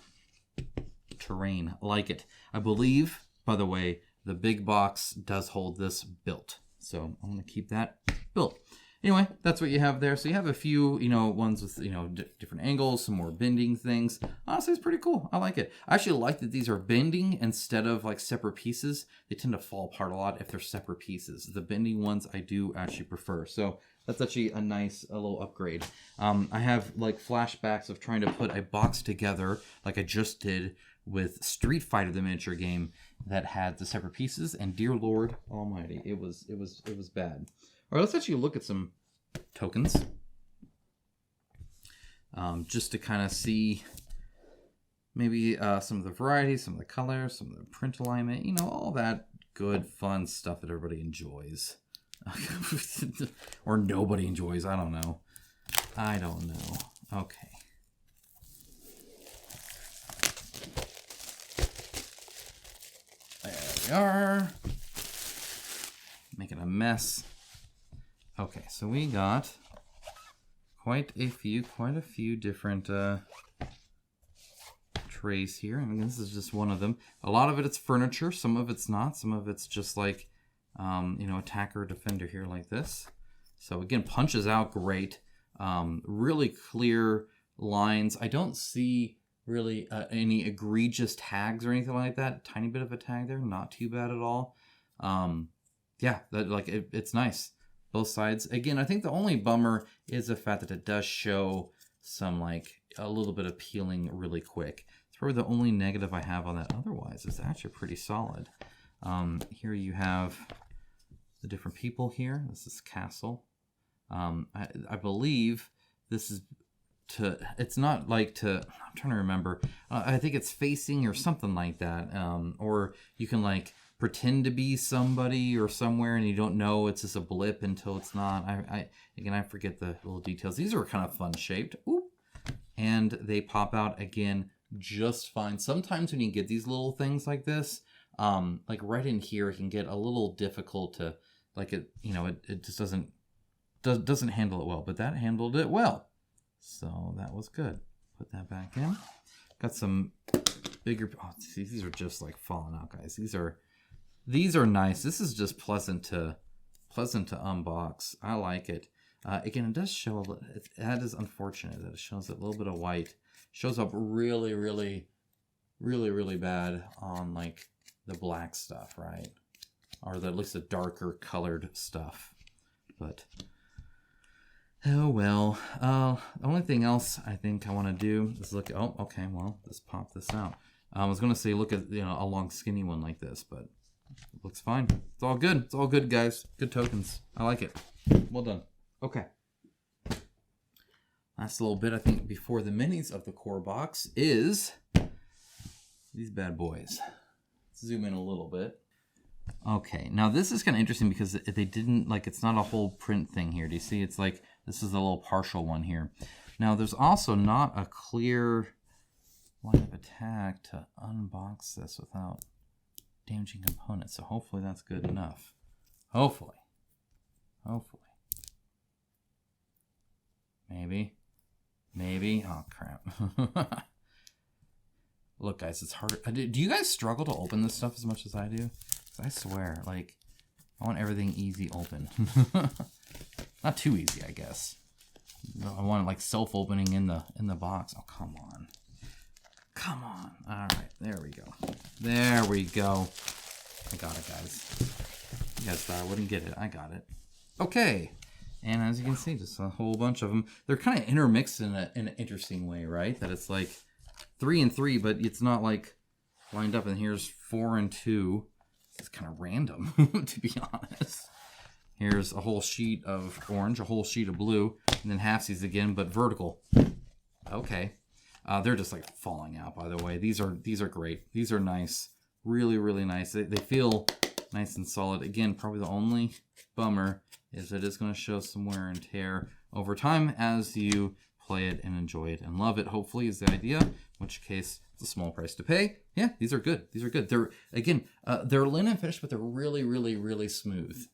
terrain. Like it. I believe, by the way, the big box does hold this built. So I'm going to keep that built. Anyway, that's what you have there. So you have a few, ones with, different angles, some more bending things. Honestly, it's pretty cool. I like it. I actually like that these are bending instead of like separate pieces. They tend to fall apart a lot if they're separate pieces. The bending ones I do actually prefer. So that's actually a nice little upgrade. I have like flashbacks of trying to put a box together like I just did with Street Fighter, the miniature game that had the separate pieces, and dear Lord Almighty, it was bad. All right, let's actually look at some tokens, just to kind of see maybe some of the varieties, some of the colors, some of the print alignment, all that good fun stuff that everybody enjoys, or nobody enjoys. I don't know. Okay. We are making a mess. Okay, so we got quite a few different trays here. I mean, this is just one of them. A lot of it's furniture, some of it's not. Some of it's just like, attacker, defender here like this. So again, punches out great. Really clear lines. I don't see really any egregious tags or anything like that. Tiny bit of a tag there, not too bad at all. Yeah, it's nice. Both sides. Again, I think the only bummer is the fact that it does show some like a little bit of peeling really quick. It's probably the only negative I have on that. Otherwise, it's actually pretty solid. Here you have the different people here. This is Castle. I believe this is it's not like I'm trying to remember. I think it's facing or something like that. Or you can like pretend to be somebody or somewhere and you don't know it's just a blip until it's not. I forget the little details. These are kind of fun shaped. Ooh. And they pop out again just fine. Sometimes when you get these little things like this, like right in here, it can get a little difficult to it just doesn't handle it well, but that handled it well. So that was good. Put that back in. Got some bigger. Oh, see, these are just like falling out, guys. These are nice. This is just pleasant to unbox. I like it. Again, it does show a little. That is unfortunate that it shows a little bit of white. Shows up really, really, really, really bad on like the black stuff, right? Or at least the darker colored stuff. But oh well. The only thing else I think I want to do is look. Oh, okay. Well, let's pop this out. I was gonna say look at a long skinny one like this, but it looks fine. It's all good. It's all good, guys. Good tokens. I like it. Well done. Okay. Last little bit, I think, before the minis of the core box is these bad boys. Let's zoom in a little bit. Okay, now this is kind of interesting because they didn't, like, it's not a whole print thing here. Do you see? It's like, this is a little partial one here. Now, there's also not a clear line of attack to unbox this without damaging components. So hopefully that's good enough. Hopefully. Hopefully. Maybe. Maybe. Oh, crap. Look, guys, it's hard. Do you guys struggle to open this stuff as much as I do? 'Cause I swear, like, I want everything easy open. Not too easy, I guess. I want it, like, self-opening in the box. Oh, come on. Come on. All right, there we go. There we go. I got it, guys. You guys thought I wouldn't get it. I got it. Okay. And as you can see, just a whole bunch of them. They're kind of intermixed in an interesting way, right? That it's like 3 and 3, but it's not like lined up. And here's 4 and 2. It's kind of random, to be honest. Here's a whole sheet of orange, a whole sheet of blue, and then halfsies again, but vertical. Okay. They're just like falling out, by the way. These are great. These are nice. Really, really nice. They feel nice and solid. Again, probably the only bummer is it is going to show some wear and tear over time as you play it and enjoy it and love it, hopefully, is the idea. In which case, it's a small price to pay. Yeah, these are good. These are good. They're, again, they're linen finish, but they're really, really, really smooth.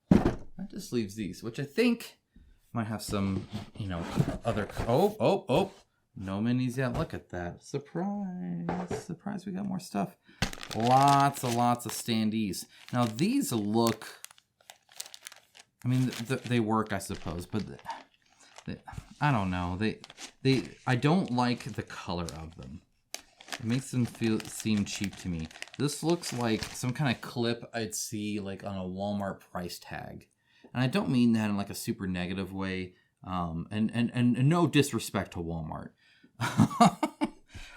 That just leaves these, which I think might have some, other... Oh. No minis yet. Look at that. Surprise. Surprise, we got more stuff. Lots of standees. Now, these look... I mean, they work, I suppose, but I don't know. I don't like the color of them. It makes them seem cheap to me. This looks like some kind of clip I'd see like on a Walmart price tag. And I don't mean that in like a super negative way. And no disrespect to Walmart.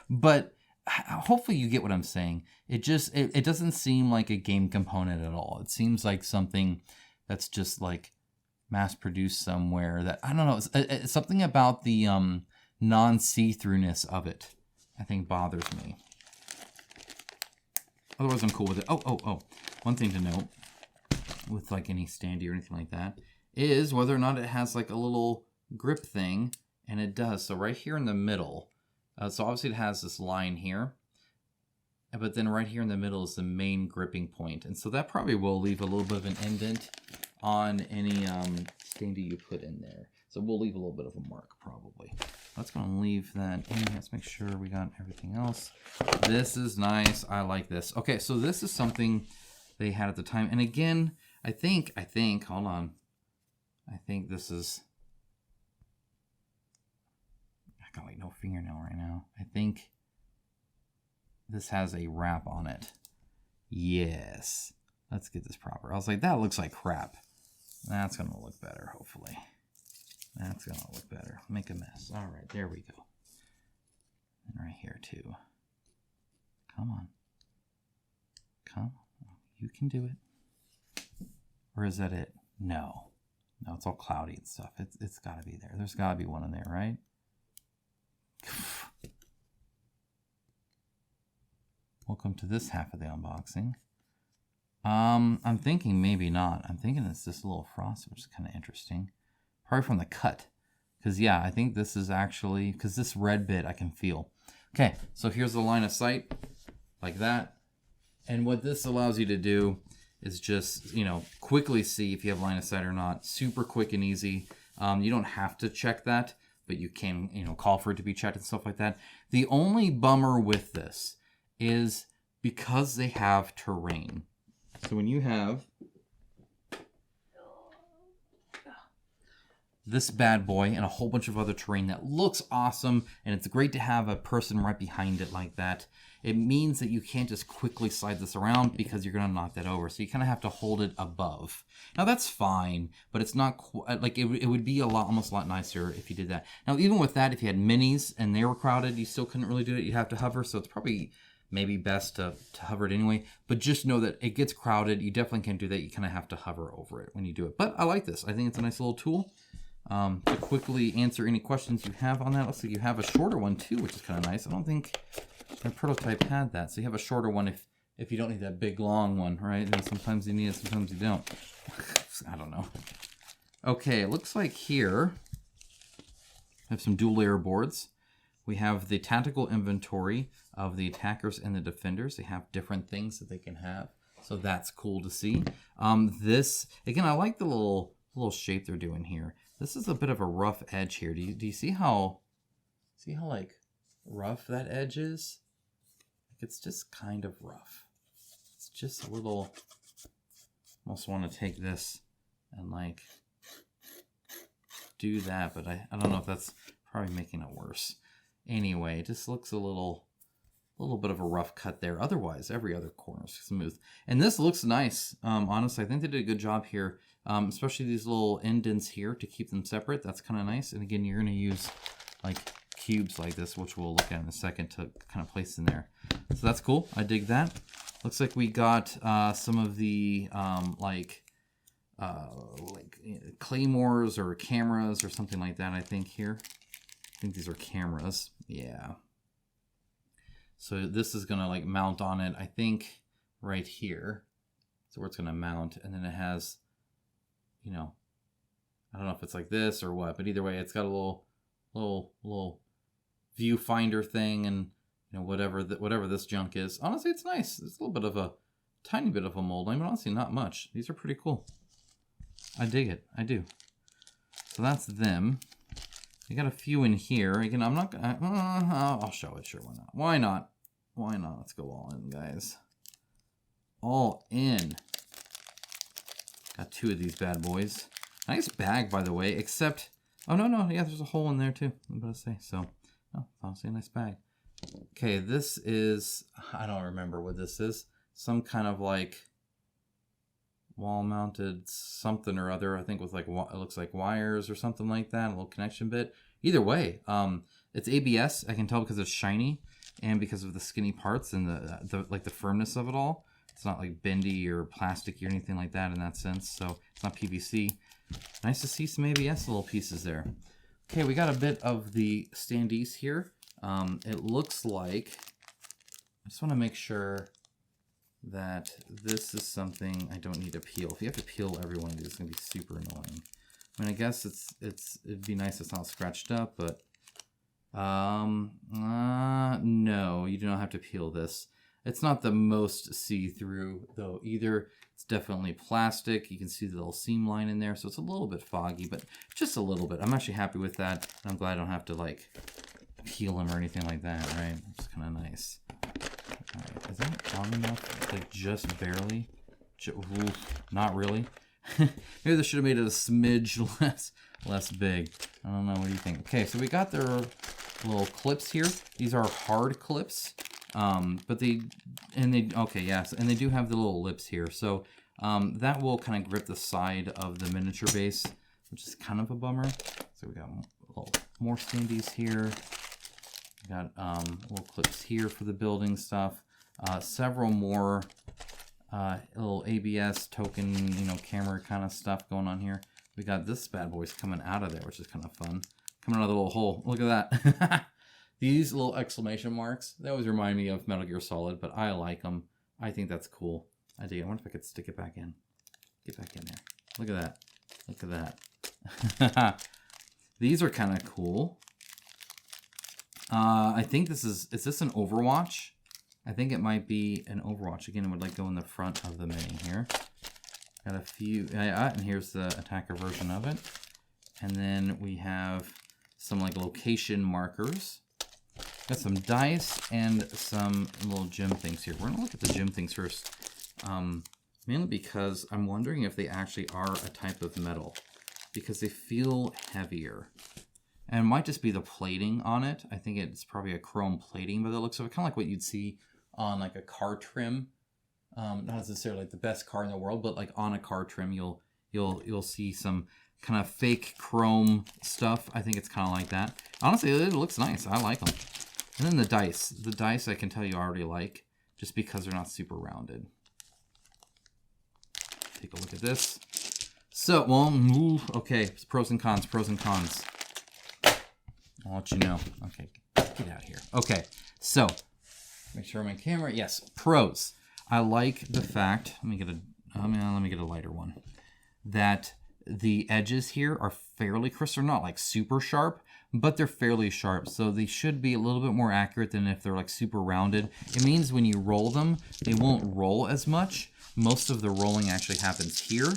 But hopefully you get what I'm saying. It doesn't seem like a game component at all. It seems like something that's just like mass produced somewhere that, I don't know, it's something about the non-see-throughness of it, I think, bothers me. Otherwise, I'm cool with it. Oh. One thing to note with like any standee or anything like that is whether or not it has like a little grip thing, and it does. So right here in the middle, so obviously it has this line here, but then right here in the middle is the main gripping point. And so that probably will leave a little bit of an indent on any standee you put in there. So we'll leave a little bit of a mark probably. Let's go and leave that in. Let's make sure we got everything else. This is nice. I like this. Okay, so this is something they had at the time. And again, I think, hold on. I think this is, I got like no fingernail right now. I think this has a wrap on it. Yes. Let's get this proper. I was like, that looks like crap. That's going to look better, hopefully. That's going to look better. Make a mess. All right, there we go. And right here, too. Come on. Come on. You can do it. Or is that it? No. No, it's all cloudy and stuff. It's got to be there. There's got to be one in there, right? Welcome to this half of the unboxing. I'm thinking maybe not. I'm thinking it's this little frost, which is kind of interesting. Probably from the cut. Because, yeah, I think this is actually... Because this red bit I can feel. Okay, so here's the line of sight. Like that. And what this allows you to do is just, quickly see if you have line of sight or not. Super quick and easy. You don't have to check that. But you can, call for it to be checked and stuff like that. The only bummer with this is because they have terrain. So when you have this bad boy and a whole bunch of other terrain that looks awesome, and it's great to have a person right behind it like that. It means that you can't just quickly slide this around because you're going to knock that over. So you kind of have to hold it above. Now that's fine, but it's not like it would be almost a lot nicer if you did that. Now even with that, if you had minis and they were crowded, you still couldn't really do it. You'd have to hover. So it's probably maybe best to hover it anyway. But just know that it gets crowded. You definitely can't do that. You kind of have to hover over it when you do it. But I like this. I think it's a nice little tool. To quickly answer any questions you have on that. Looks like you have a shorter one too, which is kind of nice. I don't think my prototype had that. So you have a shorter one if you don't need that big long one, right? And sometimes you need it, sometimes you don't. I don't know. Okay, it looks like here we have some dual layer boards. We have the tactical inventory of the attackers and the defenders. They have different things that they can have. So that's cool to see. This, again, I like the little shape they're doing here. This is a bit of a rough edge here. Do you see how like rough that edge is? Like it's just kind of rough. It's just a little, almost want to take this and like do that, but I don't know if that's probably making it worse. Anyway, it just looks a little bit of a rough cut there. Otherwise, every other corner is smooth. And this looks nice. Honestly, I think they did a good job here. Especially these little indents here to keep them separate. That's kind of nice. And again, you're going to use like cubes like this, which we'll look at in a second, to kind of place in there. So that's cool. I dig that. Looks like we got some of the like claymores or cameras or something like that, I think here. I think these are cameras. Yeah. So this is going to like mount on it, I think, right here. So where it's going to mount. And then it has, you know, I don't know if it's like this or what, but either way, it's got a little viewfinder thing, and you know, whatever this junk is. Honestly, it's nice. It's a little bit of a tiny bit of a molding, but honestly, not much. These are pretty cool. I dig it. I do. So that's them. I got a few in here. Again, I'm not gonna. I'll show it. Sure, why not? Why not? Why not? Let's go all in, guys. All in. Got two of these bad boys. Nice bag, by the way, except... Oh, no. Yeah, there's a hole in there, too. I'm about to say. So, oh, honestly, a nice bag. Okay, this is... I don't remember what this is. Some kind of, like, wall-mounted something or other. I think with, like, it looks like wires or something like that. A little connection bit. Either way, it's ABS. I can tell because it's shiny and because of the skinny parts and the firmness of it all. It's not like bendy or plasticky or anything like that in that sense. So it's not PVC. Nice to see some ABS little pieces there. Okay, we got a bit of the standees here. It looks like, I just want to make sure that this is something I don't need to peel. If you have to peel every one of these, it's going to be super annoying. I mean, I guess it'd be nice if it's not scratched up, but no, you do not have to peel this. It's not the most see-through, though, either. It's definitely plastic. You can see the little seam line in there, so it's a little bit foggy, but just a little bit. I'm actually happy with that. I'm glad I don't have to, like, peel them or anything like that, right? It's kind of nice. All right, is that long enough? Like, just barely? Not really. Maybe they should have made it a smidge less big. I don't know. What do you think? Okay, so we got their little clips here. These are hard clips. But they do have the little lips here. So that will kind of grip the side of the miniature base, which is kind of a bummer. So we got more standees here. We got little clips here for the building stuff. Several more little ABS token, camera kind of stuff going on here. We got this bad boy's coming out of there, which is kind of fun. Coming out of the little hole. Look at that. These little exclamation marks, they always remind me of Metal Gear Solid, but I like them. I think that's cool. I dig it. I wonder if I could stick it back in. Get back in there. Look at that. Look at that. These are kind of cool. I think is this an Overwatch? I think it might be an Overwatch. Again, it would like go in the front of the mini here. Got a few, and here's the attacker version of it. And then we have some like location markers. Got some dice and some little gem things here. We're going to look at the gem things first. Mainly because I'm wondering if they actually are a type of metal. because they feel heavier. And it might just be the plating on it. I think it's probably a chrome plating by the looks of it. Kind of like what you'd see on like a car trim. Not necessarily like the best car in the world, but like on a car trim, you'll see some kind of fake chrome stuff. I think it's kind of like that. Honestly, it looks nice. I like them. And then the dice. The dice I can tell you I already like, just because they're not super rounded. Take a look at this. So, well, okay, it's pros and cons, pros and cons. I'll let you know. Okay, get out of here. Okay, so, make sure I'm on camera. Yes, pros. I like the fact, let me get a lighter one, that the edges here are fairly crisp. They're not like super sharp, but they're fairly sharp. So they should be a little bit more accurate than if they're like super rounded. It means when you roll them, they won't roll as much. Most of the rolling actually happens here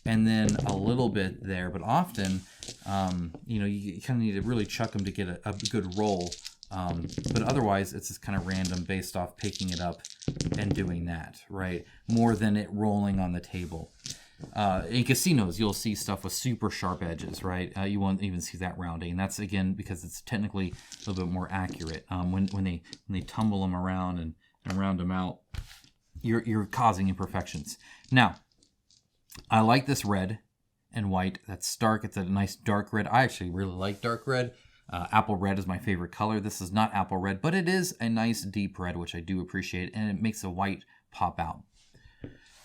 and then a little bit there. But often, you know, you kind of need to really chuck them to get a good roll. But otherwise, it's just kind of random based off picking it up and doing that, right? More than it rolling on the table. In casinos, you'll see stuff with super sharp edges, right? You won't even see that rounding. And that's, again, because it's technically a little bit more accurate. When they tumble them around and round them out, you're causing imperfections. Now, I like this red and white. That's stark. It's a nice dark red. I actually really like dark red. Apple red is my favorite color. This is not apple red, but it is a nice deep red, which I do appreciate, and it makes the white pop out.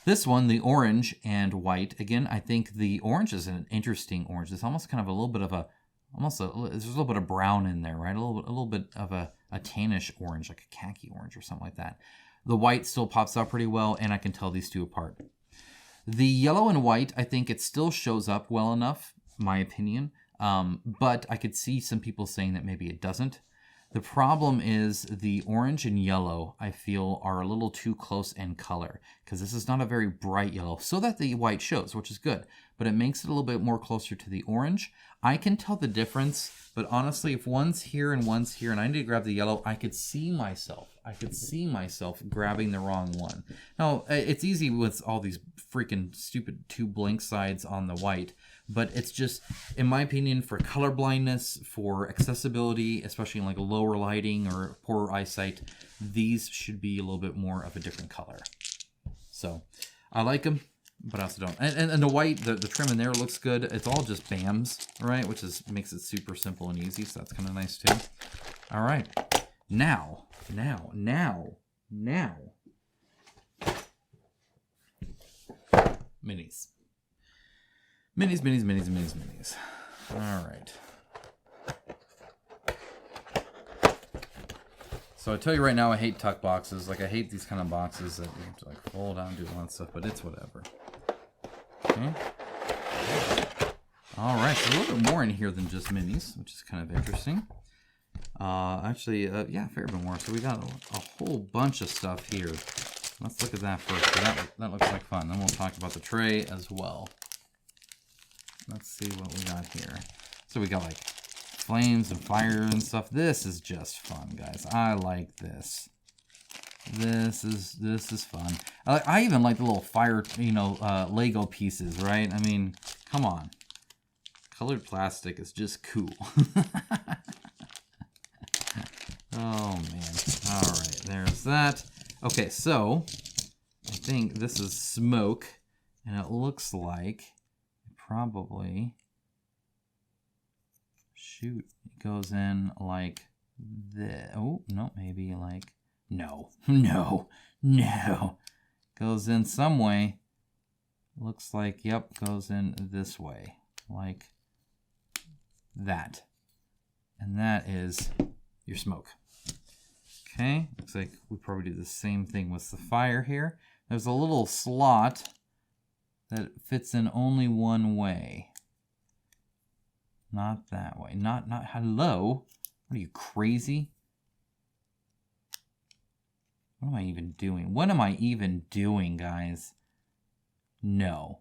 This one, the orange and white, again, I think the orange is an interesting orange. It's almost kind of a little bit of there's a little bit of brown in there, right? A little bit of a tannish orange, like a khaki orange or something like that. The white still pops out pretty well, and I can tell these two apart. The yellow and white, I think it still shows up well enough, my opinion. But I could see some people saying that maybe it doesn't. The problem is the orange and yellow, I feel, are a little too close in color because this is not a very bright yellow, so that the white shows, which is good, but it makes it a little bit more closer to the orange. I can tell the difference, but honestly, if one's here and one's here and I need to grab the yellow, I could see myself grabbing the wrong one. Now, it's easy with all these freaking stupid two blank sides on the white, but it's just, in my opinion, for color blindness, for accessibility, especially in like lower lighting or poor eyesight, these should be a little bit more of a different color. So I like them, but I also don't. And the white, the trim in there looks good. It's all just BAMs, right? Which makes it super simple and easy, so that's kind of nice too. All right, now. Minis. Minis. All right. So I tell you right now, I hate tuck boxes. Like, I hate these kind of boxes that you have to like fold out and do all that stuff, but it's whatever. Okay. All right, so a little bit more in here than just minis, which is kind of interesting. Actually, yeah, a fair bit more. So we got a whole bunch of stuff here. Let's look at that first. That looks like fun. Then we'll talk about the tray as well. Let's see what we got here. So we got like flames and fire and stuff. This is just fun, guys. I like this. This is fun. I even like the little fire, Lego pieces, right? I mean, come on. Colored plastic is just cool. Oh, man. All right, there's that. Okay, so I think this is smoke, and it looks like probably, shoot, it goes in like this. Oh, no, maybe like, no. Goes in some way. Looks like, yep, goes in this way, like that. And that is your smoke. Okay, looks like we probably do the same thing with the fire here. There's a little slot that fits in only one way. Not that way. Not, hello? What are you, crazy? What am I even doing? What am I even doing, guys? No.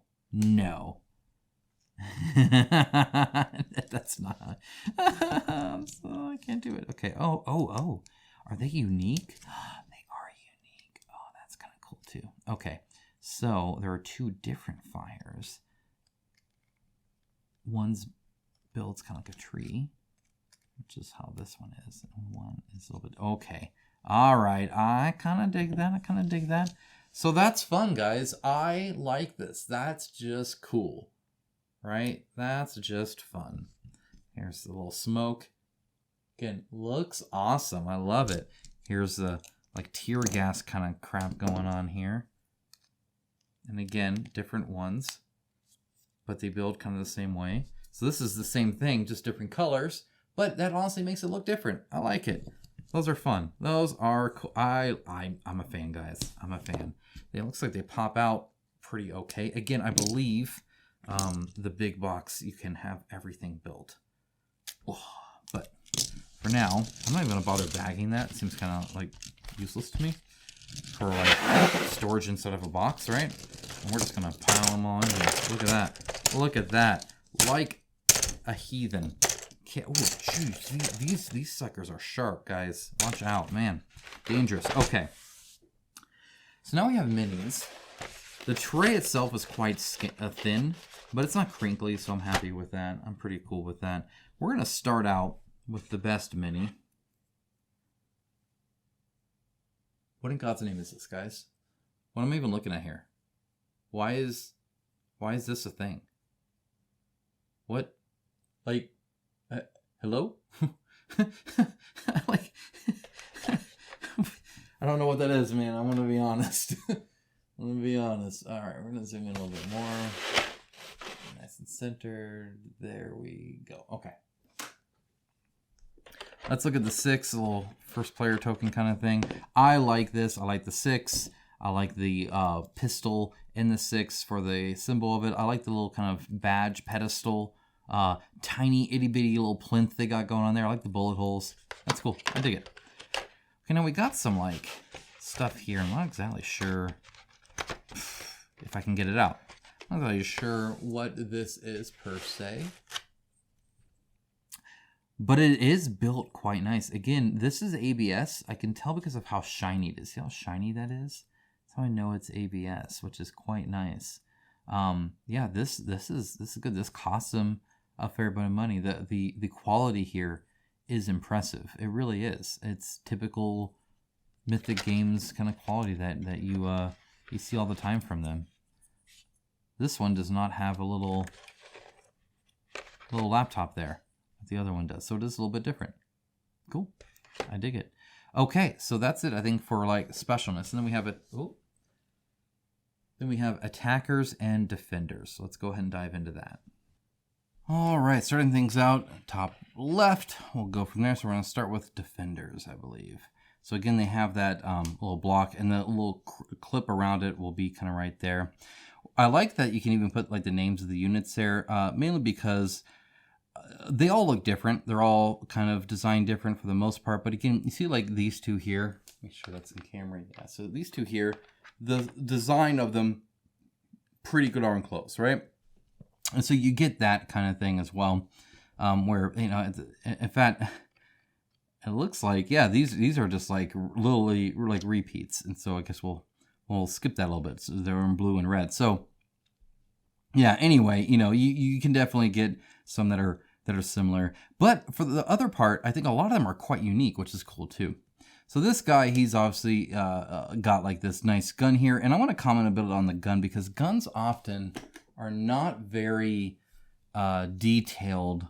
That's not. So I can't do it. Okay. Oh. Are they unique? They are unique. Oh, that's kind of cool too. Okay. So there are two different fires. one's build's kind of like a tree, which is how this one is. And one is a little bit, okay. All right, I kind of dig that. So that's fun, guys. I like this. That's just cool, right? That's just fun. Here's the little smoke. Again, looks awesome. I love it. Here's the like tear gas kind of crap going on here. And again, different ones, but they build kind of the same way. So this is the same thing, just different colors, but that honestly makes it look different. I like it. Those are fun. Those are cool. I'm a fan, guys. I'm a fan. It looks like they pop out pretty okay. Again, I believe the big box, you can have everything built. Oh, but for now, I'm not even gonna bother bagging that. It seems kind of like useless to me for like storage inside of a box, right? And we're just gonna pile them all in here. Look at that. Look at that. Like a heathen. Oh, jeez. These suckers are sharp, guys. Watch out, man. Dangerous. Okay. So now we have minis. The tray itself is quite thin, but it's not crinkly, so I'm happy with that. I'm pretty cool with that. We're gonna start out with the best mini. What in God's name is this, guys? What am I even looking at here? Why is this a thing? What? Like, hello? Like, I don't know what that is, man. I'm gonna be honest. I'm gonna be honest. All right, we're gonna zoom in a little bit more. Nice and centered. There we go. Okay. Let's look at the 6, a little first player token kind of thing. I like this. I like the 6. I like the pistol in the 6 for the symbol of it. I like the little kind of badge pedestal. Tiny itty bitty little plinth they got going on there. I like the bullet holes. That's cool. I dig it. Okay, now we got some like stuff here. I'm not exactly sure if I can get it out. I'm not really sure what this is per se. But it is built quite nice. Again, this is ABS. I can tell because of how shiny it is. See how shiny that is? That's how I know it's ABS, which is quite nice. Yeah, this is good. This costs them a fair bit of money. The quality here is impressive. It really is. It's typical Mythic Games kind of quality that you see all the time from them. This one does not have a little laptop there. The other one does, so it is a little bit different. Cool, I dig it. Okay, so that's it, I think, for like specialness, and then we have it. Oh, then we have attackers and defenders. So let's go ahead and dive into that. All right, starting things out top left. We'll go from there. So we're going to start with defenders, I believe. So again, they have that little block, and the little clip around it will be kind of right there. I like that you can even put like the names of the units there, mainly because they all look different. They're all kind of designed different for the most part. But again, you see like these two here. Make sure that's in camera. Yeah, so these two here, the design of them, pretty good darn close, right? And so you get that kind of thing as well. Where, you know, in fact, it looks like, yeah, these are just like literally like repeats. And so I guess we'll skip that a little bit. So they're in blue and red. So yeah, anyway, you know, you can definitely get some that are similar. But for the other part, I think a lot of them are quite unique, which is cool too. So this guy, he's obviously got like this nice gun here. And I want to comment a bit on the gun because guns often are not very detailed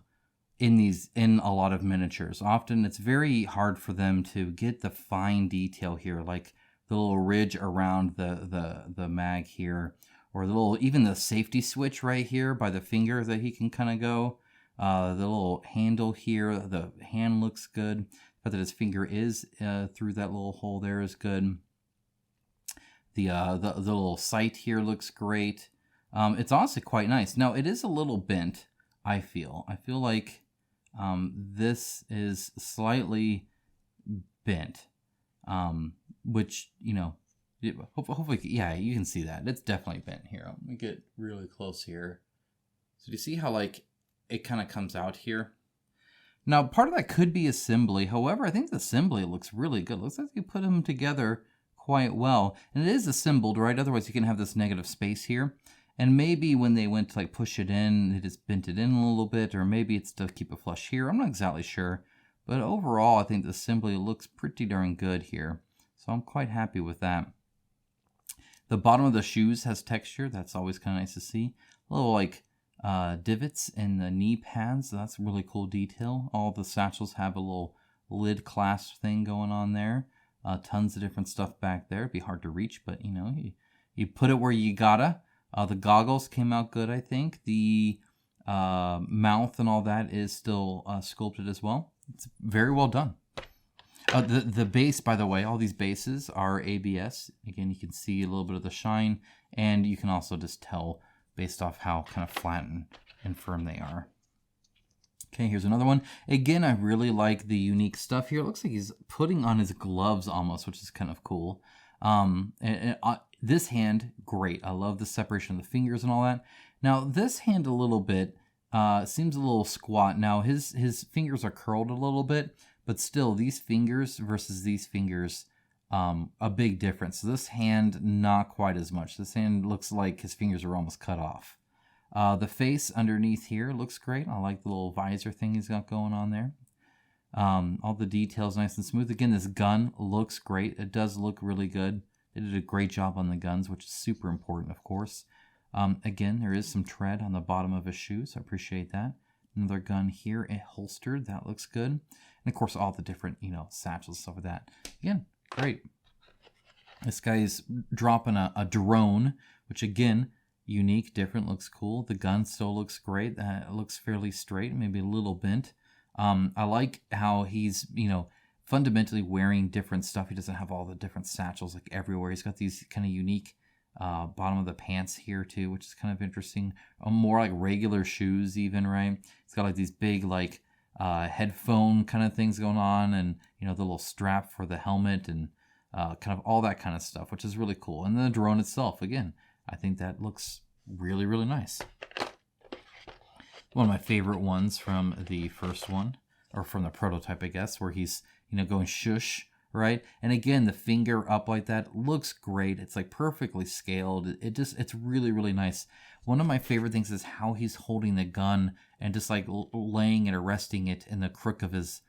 in a lot of miniatures. Often it's very hard for them to get the fine detail here, like the little ridge around the mag here, or even the safety switch right here by the finger that he can kind of go. The little handle here, the hand looks good, but that his finger is through that little hole there is good. The little sight here looks great. It's honestly quite nice. Now it is a little bent. I feel like this is slightly bent, which, you know, hopefully, yeah, you can see that it's definitely bent here. Let me get really close here. So do you see how like it kind of comes out here? Now, part of that could be assembly. However, I think the assembly looks really good. It looks like you put them together quite well. And it is assembled, right? Otherwise, you can have this negative space here. And maybe when they went to like push it in, they just bent it in a little bit, or maybe it's to keep it flush here. I'm not exactly sure. But overall, I think the assembly looks pretty darn good here. So I'm quite happy with that. The bottom of the shoes has texture. That's always kind of nice to see. Little like divots in the knee pads. So that's a really cool detail. All the satchels have a little lid clasp thing going on there. Tons of different stuff back there. It'd be hard to reach, but you know, you put it where you gotta. The goggles came out good, I think. The mouth and all that is still sculpted as well. It's very well done. The base, by the way, all these bases are ABS. Again, you can see a little bit of the shine, and you can also just tell based off how kind of flat and firm they are. Okay, here's another one. Again, I really like the unique stuff here. It looks like he's putting on his gloves almost, which is kind of cool. This hand, great. I love the separation of the fingers and all that. Now, this hand a little bit seems a little squat. Now, his fingers are curled a little bit, but still, these fingers versus these fingers, a big difference. So this hand, not quite as much. This hand looks like his fingers are almost cut off. The face underneath here looks great. I like the little visor thing he's got going on there. All the details nice and smooth. Again, this gun looks great. It does look really good. They did a great job on the guns, which is super important, of course. Again, there is some tread on the bottom of his shoe, so I appreciate that. Another gun here, it holstered. That looks good. And, of course, all the different, you know, satchels and stuff like that. Again, great. This guy is dropping a drone, which, again, unique, different, looks cool. The gun still looks great. It looks fairly straight, maybe a little bent. I like how he's, you know, fundamentally wearing different stuff. He doesn't have all the different satchels like everywhere. He's got these kind of unique bottom of the pants here too, which is kind of interesting. More like regular shoes even, right? It's got like these big like headphone kind of things going on, and you know, the little strap for the helmet, and kind of all that kind of stuff, which is really cool. And then the drone itself, again, I think that looks really, really nice. One of my favorite ones from the first one, or from the prototype, I guess, where he's, you know, going shush, right? And again, the finger up like that looks great. It's like perfectly scaled. It's really, really nice. One of my favorite things is how he's holding the gun and just like laying it or resting it in the crook of his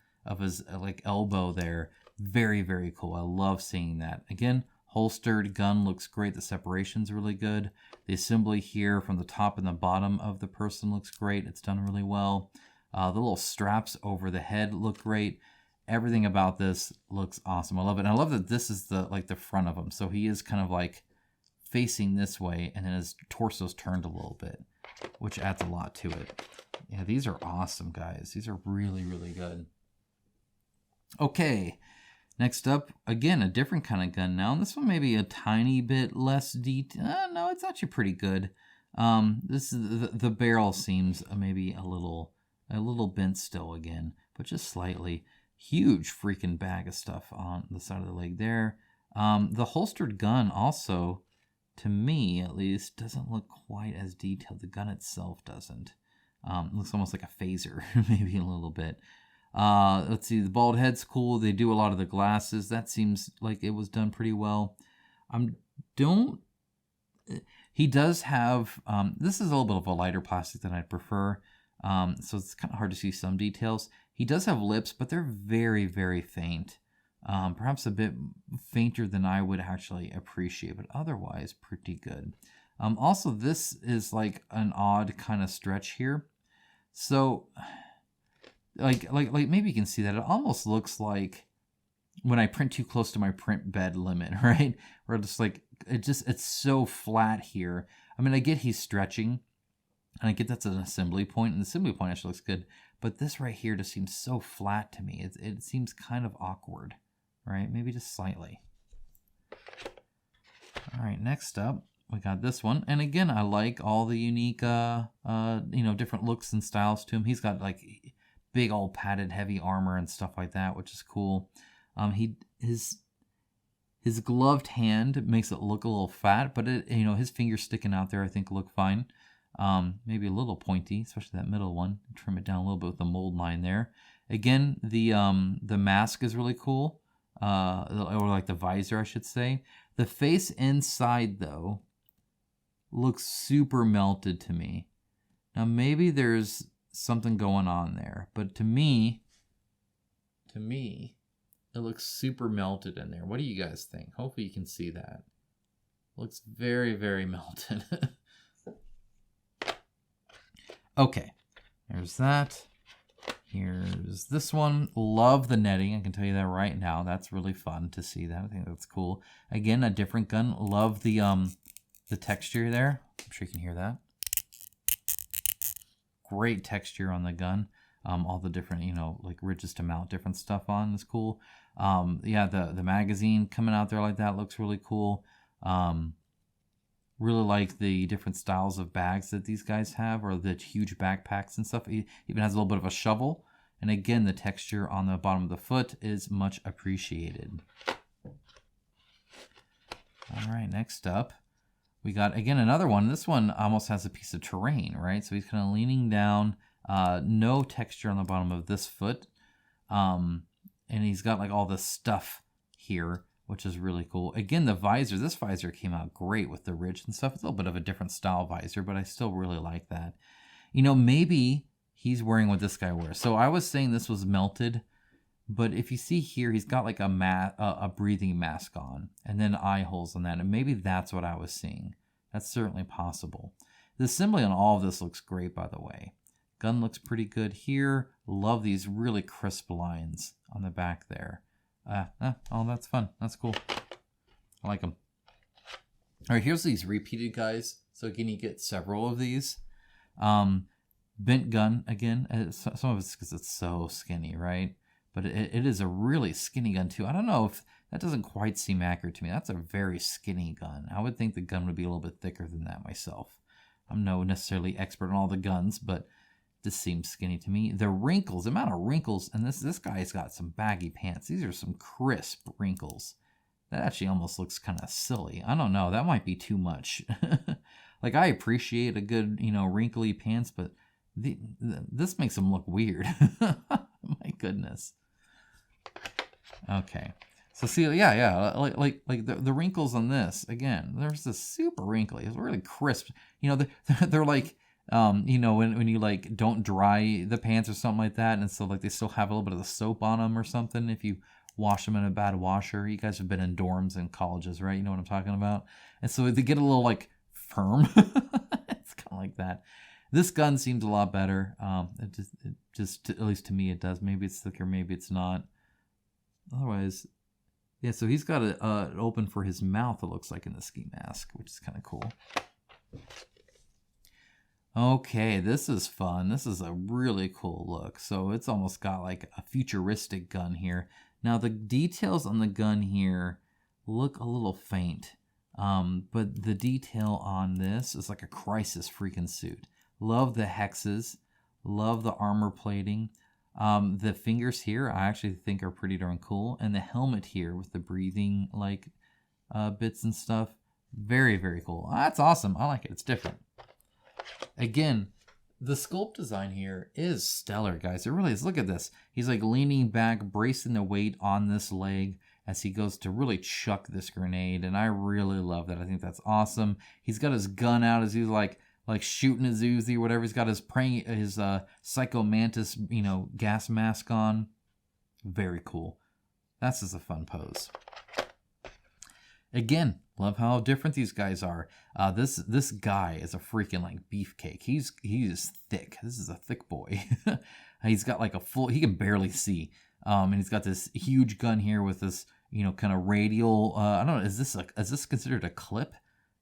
like elbow there. Very, very cool. I love seeing that. Again, holstered gun looks great. The separation's really good. The assembly here from the top and the bottom of the person looks great. It's done really well. The little straps over the head look great. Everything about this looks awesome. I love it. And I love that this is the front of him. So he is kind of like facing this way, and then his torso's turned a little bit, which adds a lot to it. Yeah, these are awesome, guys. These are really, really good. Okay, next up, again, a different kind of gun now. And this one may be a tiny bit less detail. No, it's actually pretty good. This is the barrel seems maybe a little bent still again, but just slightly. Huge freaking bag of stuff on the side of the leg there. The holstered gun also, to me at least, doesn't look quite as detailed. The gun itself doesn't. It looks almost like a phaser, maybe a little bit. Let's see, the bald head's cool. They do a lot of the glasses. That seems like it was done pretty well. He does have, this is a little bit of a lighter plastic than I'd prefer. So it's kind of hard to see some details. He does have lips, but they're very, very faint. Perhaps a bit fainter than I would actually appreciate, but otherwise pretty good. Also, this is like an odd kind of stretch here. So, like maybe you can see that it almost looks like when I print too close to my print bed limit, right? Where it's like it's so flat here. I mean, I get he's stretching, and I get that's an assembly point, and the assembly point actually looks good. But this right here just seems so flat to me. It seems kind of awkward, right? Maybe just slightly. All right, next up, we got this one. And again, I like all the unique, different looks and styles to him. He's got like big old padded heavy armor and stuff like that, which is cool. His gloved hand makes it look a little fat, but his fingers sticking out there I think look fine. Maybe a little pointy, especially that middle one. Trim it down a little bit with the mold line there. Again, the mask is really cool, or like the visor, I should say. The face inside, though, looks super melted to me. Now maybe there's something going on there, but to me, it looks super melted in there. What do you guys think? Hopefully you can see that. Looks very, very melted. Okay, there's that. Here's this one. Love the netting. I can tell you that right now. That's really fun to see that. I think that's cool. Again, a different gun. Love the texture there. I'm sure you can hear that. Great texture on the gun. All the different, like ridges to mount different stuff on is cool. Yeah, the magazine coming out there like that looks really cool. Really like the different styles of bags that these guys have, or the huge backpacks and stuff. It even has a little bit of a shovel. And again, the texture on the bottom of the foot is much appreciated. All right, next up, we got, again, another one. This one almost has a piece of terrain, right? So he's kind of leaning down. No texture on the bottom of this foot. And he's got like all this stuff here, which is really cool. Again, the visor, this visor came out great with the ridge and stuff. It's a little bit of a different style visor, but I still really like that. Maybe he's wearing what this guy wears. So I was saying this was melted, but if you see here, he's got like a breathing mask on and then eye holes on that. And maybe that's what I was seeing. That's certainly possible. The assembly on all of this looks great, by the way. Gun looks pretty good here. Love these really crisp lines on the back there. Oh, that's fun. That's cool. I like them. All right, here's these repeated guys. So again, you get several of these. Bent gun, again. Some of it's because it's so skinny, right? But it is a really skinny gun, too. I don't know if that doesn't quite seem accurate to me. That's a very skinny gun. I would think the gun would be a little bit thicker than that myself. I'm no necessarily expert on all the guns, but this seems skinny to me. The wrinkles, the amount of wrinkles, and this guy's got some baggy pants. These are some crisp wrinkles. That actually almost looks kind of silly. I don't know. That might be too much. Like, I appreciate a good, wrinkly pants, but this makes them look weird. My goodness. Okay. So see, yeah, like the wrinkles on this, again, there's this super wrinkly. It's really crisp. They're like, when you like don't dry the pants or something like that, and so like they still have a little bit of the soap on them or something. If you wash them in a bad washer, you guys have been in dorms and colleges, right? You know what I'm talking about. And so they get a little like firm. It's kind of like that. This gun seems a lot better. It just at least to me it does. Maybe it's thicker, maybe it's not. Otherwise, yeah. So he's got it open for his mouth. It looks like in the ski mask, which is kind of cool. Okay, this is fun. This is a really cool look. So it's almost got like a futuristic gun here. Now the details on the gun here look a little faint, but the detail on this is like a crisis freaking suit. Love the hexes. Love the armor plating. The fingers here I actually think are pretty darn cool. And the helmet here with the breathing like bits and stuff. Very, very cool. That's awesome. I like it. It's different. Again, the sculpt design here is stellar, guys. It really is. Look at this. He's like leaning back, bracing the weight on this leg as he goes to really chuck this grenade. And I really love that. I think that's awesome. He's got his gun out as he's like shooting his Uzi or whatever. He's got his Psycho Mantis, gas mask on. Very cool. That's just a fun pose. Again, love how different these guys are. This guy is a freaking like beefcake. He is thick. This is a thick boy. He's got like he can barely see. And he's got this huge gun here with this, kind of radial. I don't know. Is this considered a clip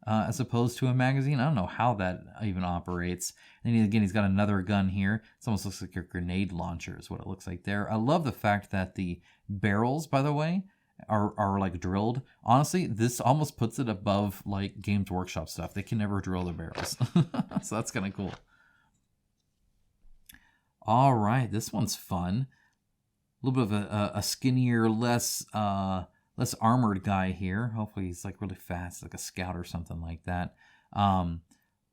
as opposed to a magazine? I don't know how that even operates. And again, he's got another gun here. It almost looks like a grenade launcher is what it looks like there. I love the fact that the barrels, by the way, are like drilled. Honestly, this almost puts it above like Games Workshop stuff. They can never drill the barrels. So that's kind of cool. All right, this one's fun. A little bit of a skinnier, less armored guy here. Hopefully he's like really fast, like a scout or something like that.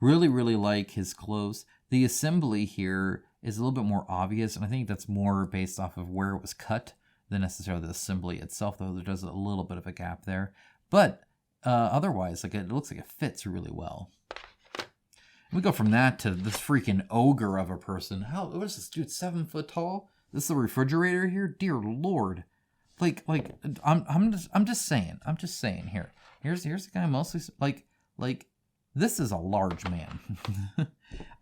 Really, really like his clothes. The assembly here is a little bit more obvious, and I think that's more based off of where it was cut than necessarily the assembly itself, though there does a little bit of a gap there. But otherwise, like it looks like it fits really well. We go from that to this freaking ogre of a person. What is this dude? 7 foot tall? This is a refrigerator here? Dear Lord. Like I'm just saying here. Here's the guy mostly like this is a large man.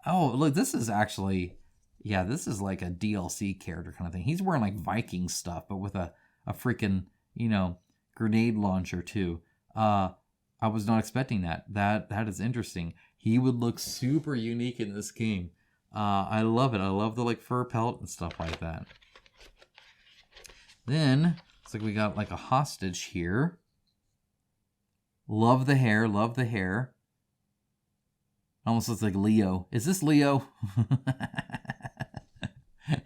Oh, look, this is actually, yeah, this is like a DLC character kind of thing. He's wearing like Viking stuff, but with a freaking, grenade launcher too. I was not expecting that. That is interesting. He would look super unique in this game. I love it. I love the like fur pelt and stuff like that. Then it's like we got like a hostage here. Love the hair. Love the hair. Almost looks like Leo. Is this Leo?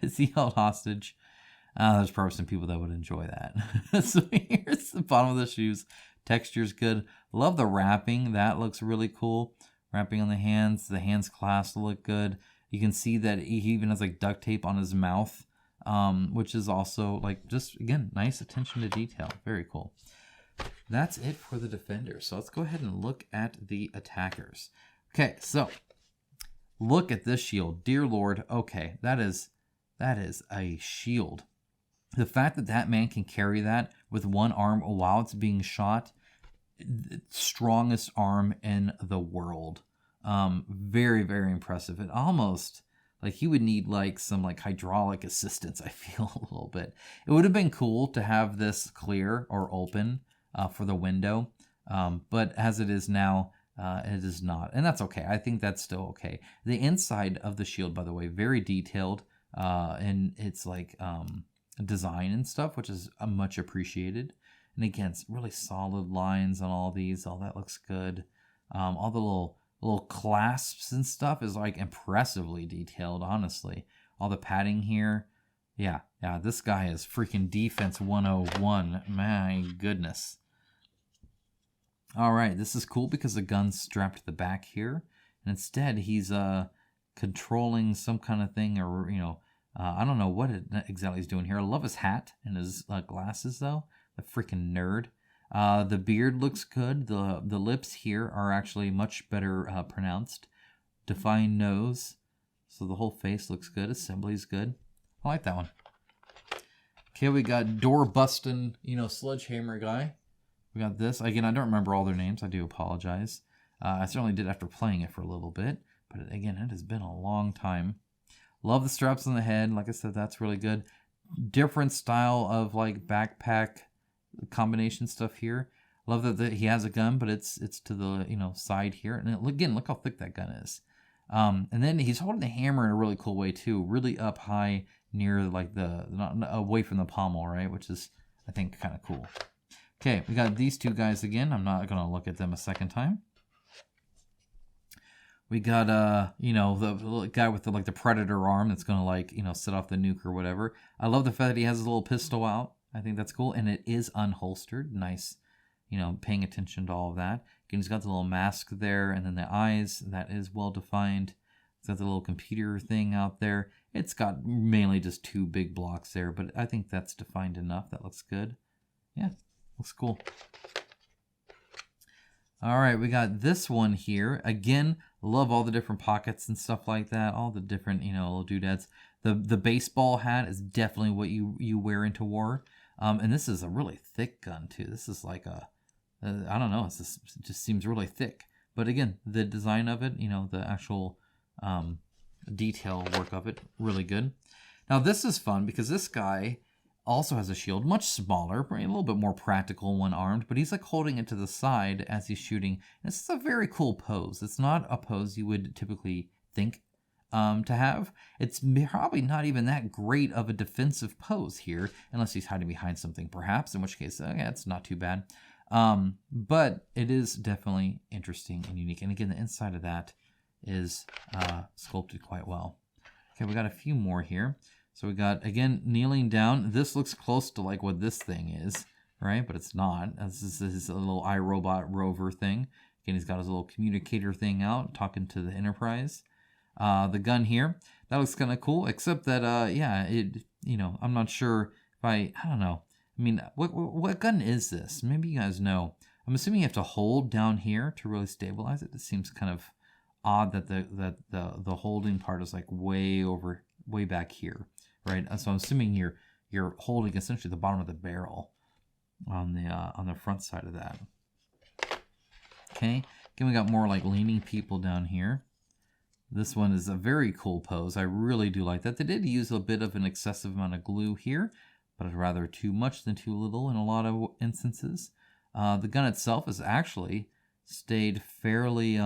Is he held hostage? There's probably some people that would enjoy that. So here's the bottom of the shoes. Texture's good. Love the wrapping. That looks really cool. Wrapping on the hands. The hands clasp look good. You can see that he even has like duct tape on his mouth, which is also like just, again, nice attention to detail. Very cool. That's it for the defenders. So let's go ahead and look at the attackers. Okay, so look at this shield. Dear Lord. Okay, that is a shield. The fact that that man can carry that with one arm while it's being shot, strongest arm in the world. Very, very impressive. It almost, like, he would need like some like hydraulic assistance, I feel, a little bit. It would have been cool to have this clear or open for the window, but as it is now, it is not, and that's okay. I think that's still okay. The inside of the shield, by the way, very detailed, and it's like design and stuff, which is much appreciated. And again, it's really solid lines on all these. All that looks good. All the little clasps and stuff is like impressively detailed, honestly. All the padding here. Yeah, this guy is freaking defense 101. My goodness. All right, this is cool because the gun's strapped to the back here. And instead, he's controlling some kind of thing, or, I don't know what exactly he's doing here. I love his hat and his glasses, though. The freaking nerd. The beard looks good. The lips here are actually much better pronounced. Defined nose. So the whole face looks good. Assembly's good. I like that one. Okay, we got door busting, sledgehammer guy. We got this. Again, I don't remember all their names. I do apologize. I certainly did after playing it for a little bit. But again, it has been a long time. Love the straps on the head. Like I said, that's really good. Different style of like backpack combination stuff here. Love that he has a gun, but it's to the side here. And again, look how thick that gun is. And then he's holding the hammer in a really cool way too. Really up high near like not away from the pommel, right? Which is, I think, kind of cool. Okay, we got these two guys again. I'm not gonna look at them a second time. We got the guy with the predator arm that's gonna set off the nuke or whatever. I love the fact that he has his little pistol out. I think that's cool, and it is unholstered. Nice, paying attention to all of that. Again, he's got the little mask there, and then the eyes, that is well defined. It's got the little computer thing out there. It's got mainly just 2 big blocks there, but I think that's defined enough. That looks good. Yeah, looks cool. All right, we got this one here. Again, love all the different pockets and stuff like that. All the different, little doodads. The baseball hat is definitely what you wear into war. And this is a really thick gun too. This is like I don't know. It just seems really thick. But again, the design of it, the actual detail work of it, really good. Now this is fun because this guy also has a shield, much smaller, a little bit more practical when armed, but he's like holding it to the side as he's shooting. This is a very cool pose. It's not a pose you would typically think to have. It's probably not even that great of a defensive pose here, unless he's hiding behind something perhaps, in which case, yeah, it's not too bad. But it is definitely interesting and unique. And again, the inside of that is sculpted quite well. Okay, we got a few more here. So we got, again, kneeling down. This looks close to like what this thing is, right? But it's not. This is his little iRobot rover thing. Again, he's got his little communicator thing out, talking to the Enterprise. The gun here, that looks kind of cool, except that, I'm not sure if I don't know. I mean, what gun is this? Maybe you guys know. I'm assuming you have to hold down here to really stabilize it. It seems kind of odd that the holding part is like way back here, right? So I'm assuming you're holding essentially the bottom of the barrel on the front side of that. Okay, again we got more like leaning people down here. This one is a very cool pose. I really do like that. They did use a bit of an excessive amount of glue here, but it's rather too much than too little in a lot of instances. The gun itself has actually stayed fairly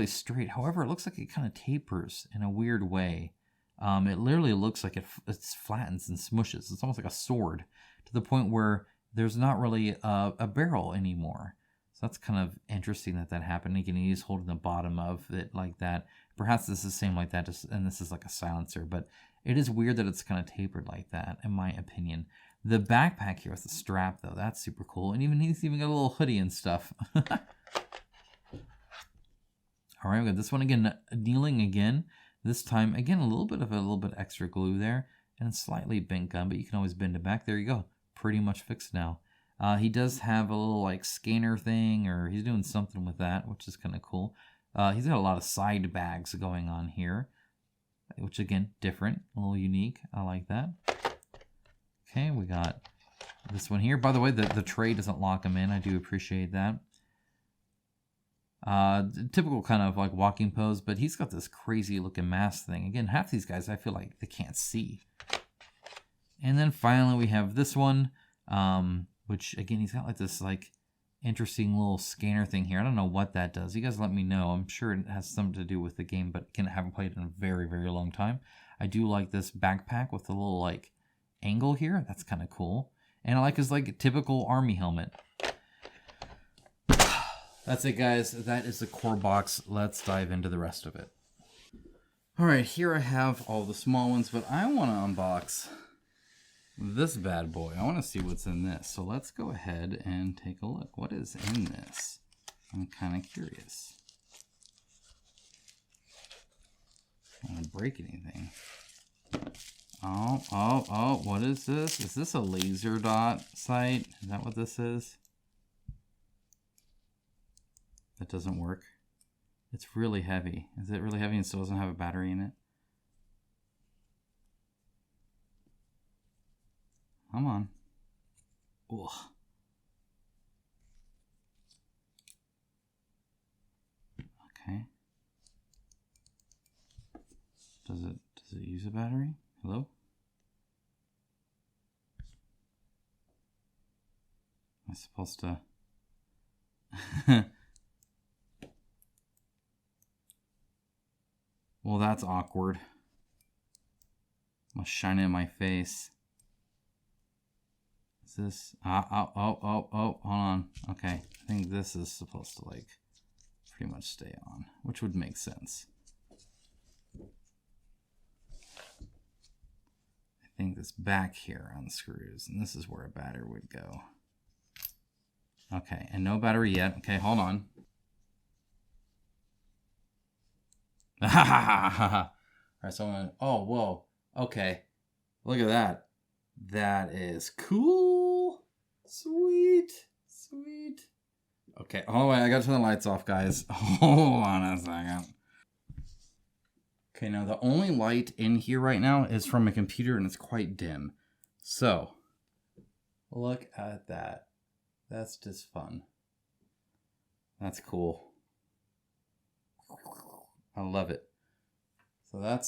straight. However, it looks like it kind of tapers in a weird way. It literally looks like it flattens and smushes. It's almost like a sword to the point where there's not really a barrel anymore. So that's kind of interesting that happened. Again, he's holding the bottom of it like that. Perhaps this is the same like that, and this is like a silencer, but it is weird that it's kind of tapered like that, in my opinion. The backpack here with the strap, though, that's super cool. And he's even got a little hoodie and stuff. All right, we got this one again, kneeling again. This time, again, a little bit extra glue there, and slightly bent gun, but you can always bend it back. There you go. Pretty much fixed now. He does have a little like scanner thing, or he's doing something with that, which is kind of cool. He's got a lot of side bags going on here, which again, different, a little unique. I like that. Okay, we got this one here. By the way, the tray doesn't lock him in. I do appreciate that. Typical kind of like walking pose, but he's got this crazy looking mask thing. Again, half these guys I feel like they can't see. And then finally we have this one, which again, he's got like this like interesting little scanner thing here. I don't know what that does. You guys let me know. I'm sure it has something to do with the game, but again, I haven't played it in a very, very long time. I do like this backpack with the little like angle here. That's kind of cool. And I like his like typical army helmet. That's it, guys. That is the core box. Let's dive into the rest of it. All right, here I have all the small ones, but I want to unbox this bad boy. I want to see what's in this. So let's go ahead and take a look. What is in this? I'm kind of curious. I don't want to break anything. Oh, what is this? Is this a laser dot sight? Is that what this is? That doesn't work. It's really heavy. Is it really heavy and still doesn't have a battery in it? Come on. Ugh. Okay. Does it use a battery? Hello? Am I supposed to? Well, that's awkward. I'm gonna shine it in my face. Is this? Oh, hold on. Okay, I think this is supposed to like pretty much stay on, which would make sense. I think this back here unscrews, and this is where a battery would go. Okay, and no battery yet. Okay, hold on. All right, so I'm gonna, oh, whoa. Okay, look at that. That is cool. Sweet. Okay, oh wait, I gotta turn the lights off, guys. Hold on a second. Okay, now the only light in here right now is from a computer and it's quite dim. So, look at that. That's just fun. That's cool. I love it. So that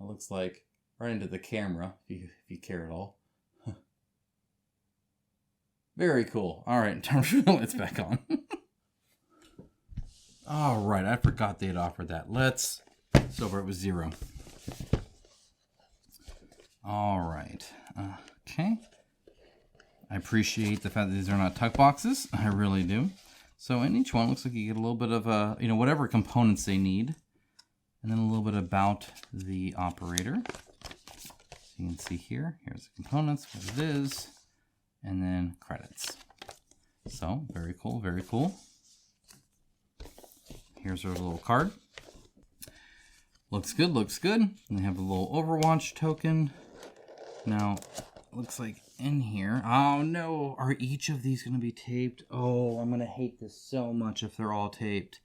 looks like right into the camera, if you care at all. Very cool. All right, turn the lights back on. All right, I forgot they'd offered that. Let's silver it was 0. All right. Okay. I appreciate the fact that these are not tuck boxes. I really do. So in each one, it looks like you get a little bit of whatever components they need, and then a little bit about the operator. So you can see here. Here's the components, what it is, and then credits. So very cool, very cool. Here's our little card. Looks good, looks good. And they have a little Overwatch token. Now, looks like in here. Oh no, are each of these going to be taped? Oh, I'm going to hate this so much if they're all taped.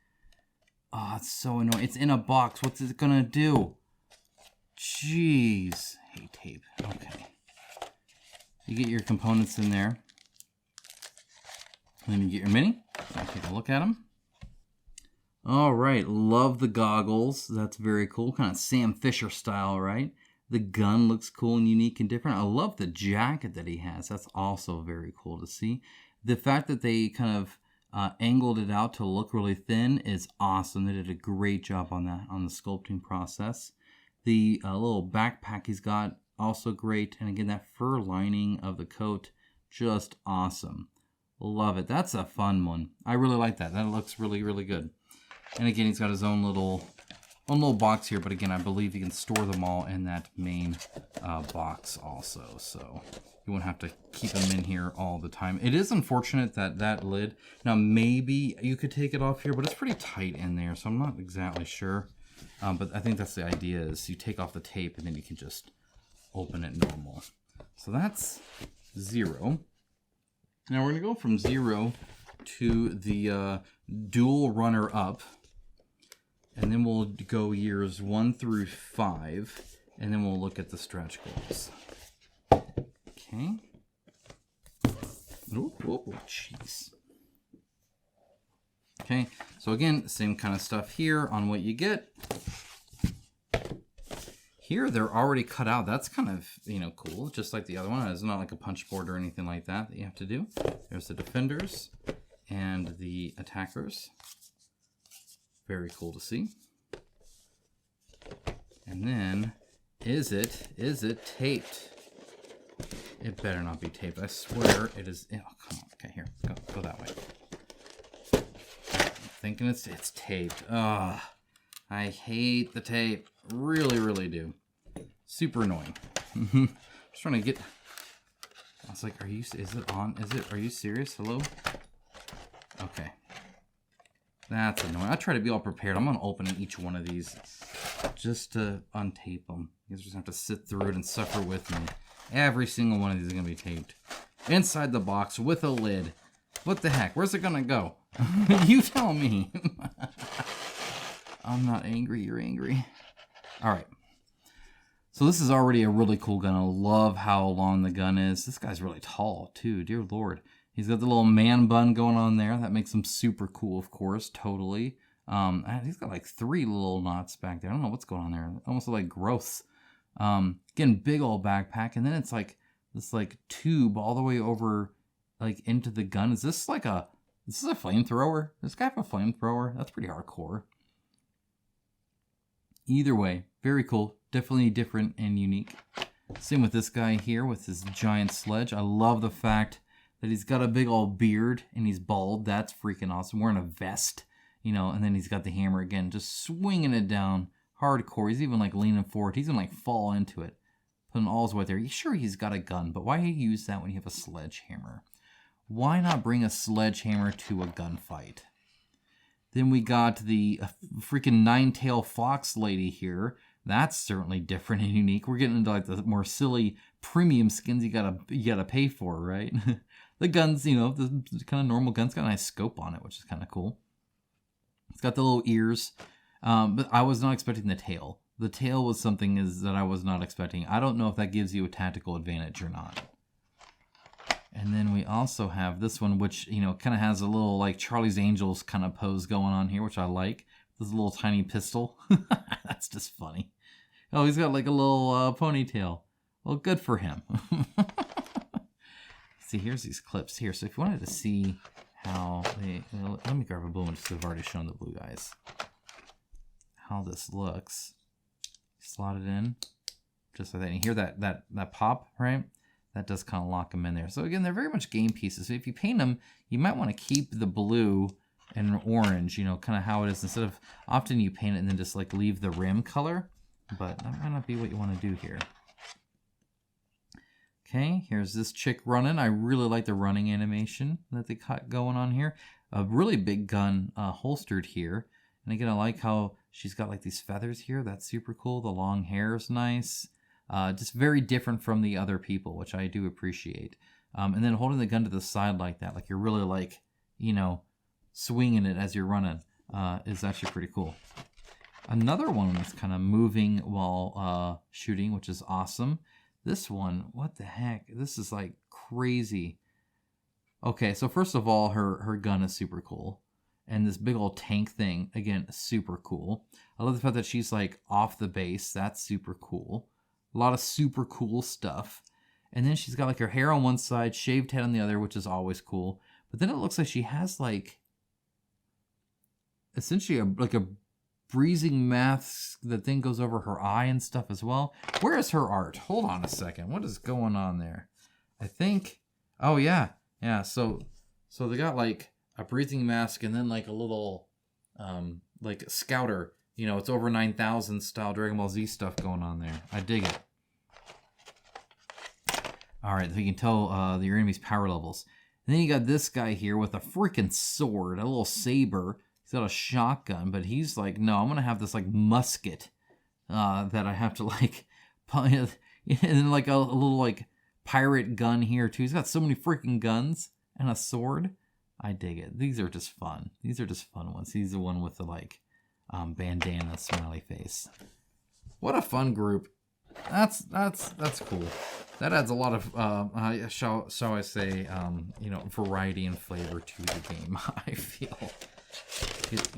Oh, it's so annoying. It's in a box. What's it going to do? Jeez. Hate tape. Okay. You get your components in there. And then you get your mini. I'll take a look at them. All right. Love the goggles. That's very cool. Kind of Sam Fisher style, right? The gun looks cool and unique and different. I love the jacket that he has. That's also very cool to see. The fact that they kind of angled it out to look really thin is awesome. They did a great job on that, on the sculpting process. The little backpack he's got, also great. And again, that fur lining of the coat, just awesome. Love it. That's a fun one. I really like that. That looks really, really good. And again, he's got his own little box here, but again, I believe you can store them all in that main box also, so you won't have to keep them in here all the time. It is unfortunate that that lid, now maybe you could take it off here, but it's pretty tight in there, so I'm not exactly sure. But I think that's the idea, is you take off the tape and then you can just open it normal. So that's 0. Now we're going to go from 0 to the Duel Runner Up. And then we'll go years 1 through 5, and then we'll look at the stretch goals. Okay. Oh, jeez. Okay, so again, same kind of stuff here on what you get. Here, they're already cut out. That's kind of, cool, just like the other one. It's not like a punch board or anything like that you have to do. There's the defenders and the attackers. Very cool to see. And then, is it taped? It better not be taped. I swear it is. Oh, come on. Okay, here. Go that way. I'm thinking it's taped. Ugh. I hate the tape. Really, really do. Super annoying. Just trying to get... I was like, is it on? Are you serious? Hello? Okay. That's annoying. I try to be all prepared. I'm going to open each one of these just to untape them. You guys just have to sit through it and suffer with me. Every single one of these is going to be taped. Inside the box with a lid. What the heck? Where's it going to go? You tell me. I'm not angry. You're angry. All right. So this is already a really cool gun. I love how long the gun is. This guy's really tall too. Dear Lord. He's got the little man bun going on there. That makes him super cool, of course, totally. He's got like 3 little knots back there. I don't know what's going on there. Almost like growths. Again, big old backpack. And then it's like this like tube all the way over like into the gun. Is this like this is a flamethrower? Does this guy have a flamethrower? That's pretty hardcore. Either way, very cool. Definitely different and unique. Same with this guy here with his giant sledge. I love the fact that he's got a big old beard and he's bald. That's freaking awesome. Wearing a vest, and then he's got the hammer again, just swinging it down hardcore. He's even like leaning forward. He's gonna like fall into it, putting all his weight there. Sure, he's got a gun, but why use that when you have a sledgehammer? Why not bring a sledgehammer to a gunfight? Then we got the freaking 9-tail fox lady here. That's certainly different and unique. We're getting into like the more silly premium skins you gotta pay for, right? The guns, the kind of normal guns, got a nice scope on it, which is kind of cool. It's got the little ears, but I was not expecting the tail. The tail was something that I was not expecting. I don't know if that gives you a tactical advantage or not. And then we also have this one, which, kind of has a little like Charlie's Angels kind of pose going on here, which I like. This little tiny pistol. That's just funny. Oh, he's got like a little ponytail. Well, good for him. See, here's these clips here. So if you wanted to see how let me grab a blue one just because I've already shown the blue guys. How this looks. Slot it in. Just like that. And you hear that pop, right? That does kind of lock them in there. So again, they're very much game pieces. So if you paint them, you might want to keep the blue and orange, kind of how it is. Instead of, often you paint it and then just like leave the rim color. But that might not be what you want to do here. Okay, here's this chick running. I really like the running animation that they got going on here. A really big gun holstered here. And again, I like how she's got like these feathers here. That's super cool. The long hair is nice. Just very different from the other people, which I do appreciate. And then holding the gun to the side like that, like you're really like, swinging it as you're running, is actually pretty cool. Another one that's kind of moving while shooting, which is awesome. This one, what the heck? This is like crazy. Okay, so first of all, her gun is super cool. And this big old tank thing, again, super cool. I love the fact that she's like off the base. That's super cool. A lot of super cool stuff. And then she's got like her hair on one side, shaved head on the other, which is always cool. But then it looks like she has like essentially a breathing mask that then goes over her eye and stuff as well. Where is her art? Hold on a second. What is going on there? I think, oh yeah. Yeah, so they got like a breathing mask and then like a little like scouter. It's over 9,000 style Dragon Ball Z stuff going on there. I dig it. Alright, so you can tell your enemy's power levels. And then you got this guy here with a freaking sword, a little saber. He's got a shotgun, but he's like, no, I'm going to have this like musket that I have to like, and then like a little like pirate gun here too. He's got so many freaking guns and a sword. I dig it. These are just fun. These are just fun ones. He's the one with the like bandana smiley face. What a fun group. That's cool. That adds a lot of shall I say variety and flavor to the game. I feel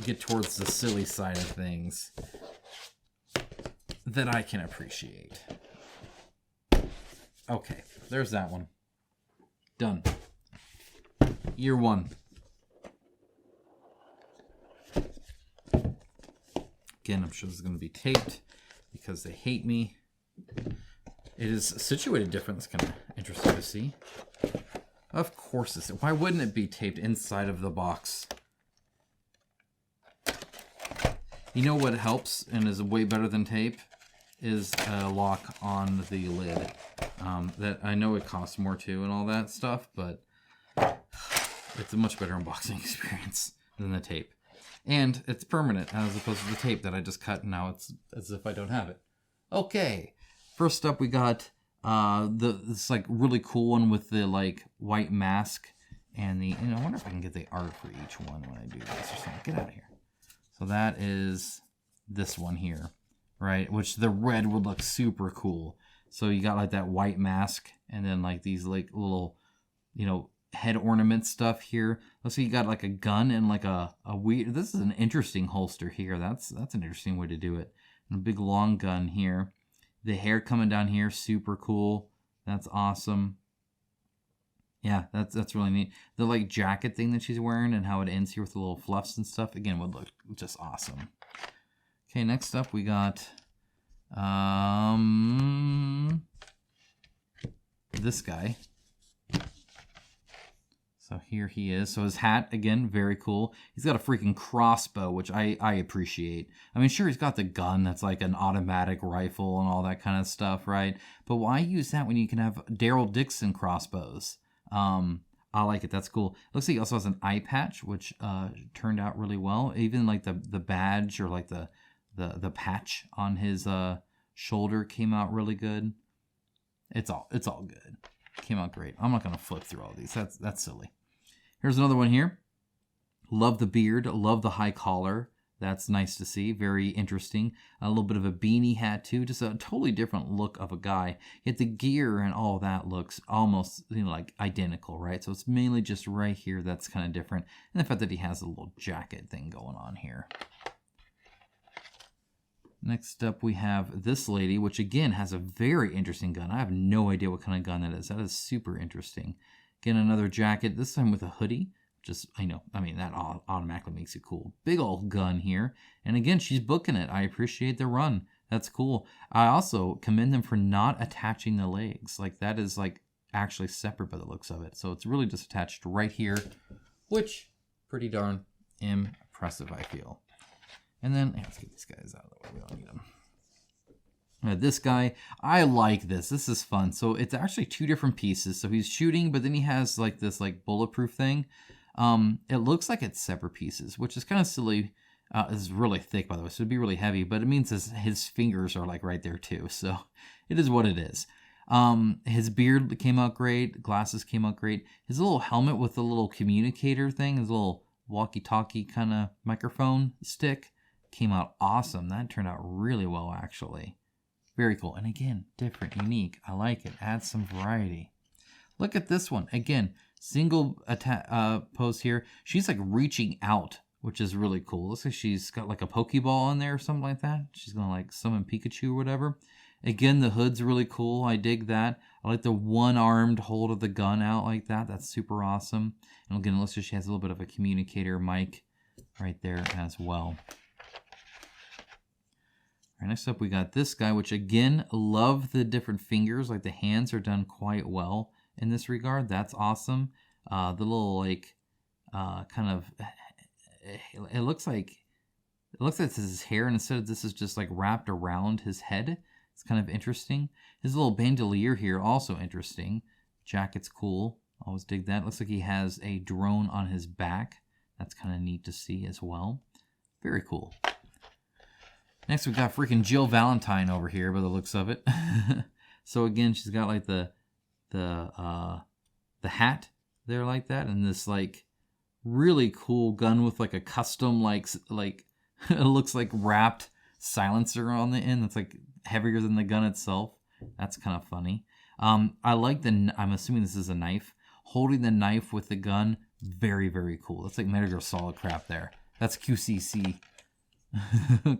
get towards the silly side of things that I can appreciate. Okay, there's that one. Done. Year 1. Again, I'm sure this is going to be taped because they hate me. It is situated different. That's kind of interesting to see. Of course it's... Why wouldn't it be taped inside of the box? You know what helps and is way better than tape? Is a lock on the lid. That I know it costs more too and all that stuff, but it's a much better unboxing experience than the tape. And it's permanent as opposed to the tape that I just cut and now it's as if I don't have it. Okay. First up we got this like really cool one with the like white mask and the, I wonder if I can get the art for each one when I do this or something. Get out of here. So that is this one here, right? Which the red would look super cool. So you got like that white mask and then like these like little, head ornament stuff here. Let's see, you got like a gun and like a weird, this is an interesting holster here. That's an interesting way to do it. And a big long gun here. The hair coming down here, super cool. That's awesome. Yeah, that's really neat. The like jacket thing that she's wearing and how it ends here with the little fluffs and stuff, again, would look just awesome. Okay, next up we got this guy. So here he is. So his hat, again, very cool. He's got a freaking crossbow, which I appreciate. I mean, sure, he's got the gun that's like an automatic rifle and all that kind of stuff, right? But why use that when you can have Daryl Dixon crossbows? I like it. That's cool. Looks like he also has an eye patch, which turned out really well. Even like the badge or like the patch on his shoulder came out really good. It's all good. Came out great. I'm not gonna flip through all these. That's silly. Here's another one here. Love the beard. Love the high collar. That's nice to see. Very interesting. A little bit of a beanie hat too. Just a totally different look of a guy. Yet the gear and all that looks almost like identical, right? So it's mainly just right here that's kind of different. And the fact that he has a little jacket thing going on here. Next up we have this lady, which again has a very interesting gun. I have no idea what kind of gun that is. That is super interesting. Again, another jacket, this time with a hoodie. That automatically makes it cool. Big old gun here. And again, she's booking it. I appreciate the run. That's cool. I also commend them for not attaching the legs. Like that is like actually separate by the looks of it. So it's really just attached right here, which pretty darn impressive, I feel. And then, let's get these guys out of the way. We don't need them. This guy, I like this. This is fun. So it's actually two different pieces. So he's shooting, but then he has like this like bulletproof thing. It looks like it's separate pieces, which is kind of silly. It's really thick, by the way, so it'd be really heavy, but it means his fingers are like right there too. So it is what it is. His beard came out great. Glasses came out great. His little helmet with the little communicator thing, his little walkie-talkie kind of microphone stick came out awesome. That turned out really well, actually. Very cool. And again, different, unique. I like it. Adds some variety. Look at this one. Again, single pose here. She's like reaching out, which is really cool. Looks like she's got like a Pokeball in there or something like that. She's going to like summon Pikachu or whatever. Again, the hood's really cool. I dig that. I like the one-armed hold of the gun out like that. That's super awesome. And again, it looks like she has a little bit of a communicator mic right there as well. All right, next up we got this guy, which again, love the different fingers. Like the hands are done quite well in this regard. That's awesome. The little like kind of, it looks like this is his hair, and instead of this is just like wrapped around his head. It's kind of interesting. His little bandolier here, also interesting. Jacket's cool. Always dig that. Looks like he has a drone on his back. That's kind of neat to see as well. Very cool. Next, we got freaking Jill Valentine over here by the looks of it. So again, she's got like the hat there like that, and this like really cool gun with like a custom like it looks like wrapped silencer on the end that's like heavier than the gun itself. That's kind of funny. I like I'm assuming this is a knife. Holding the knife with the gun, very, very cool. That's like Metal Gear Solid crap there. That's QCC.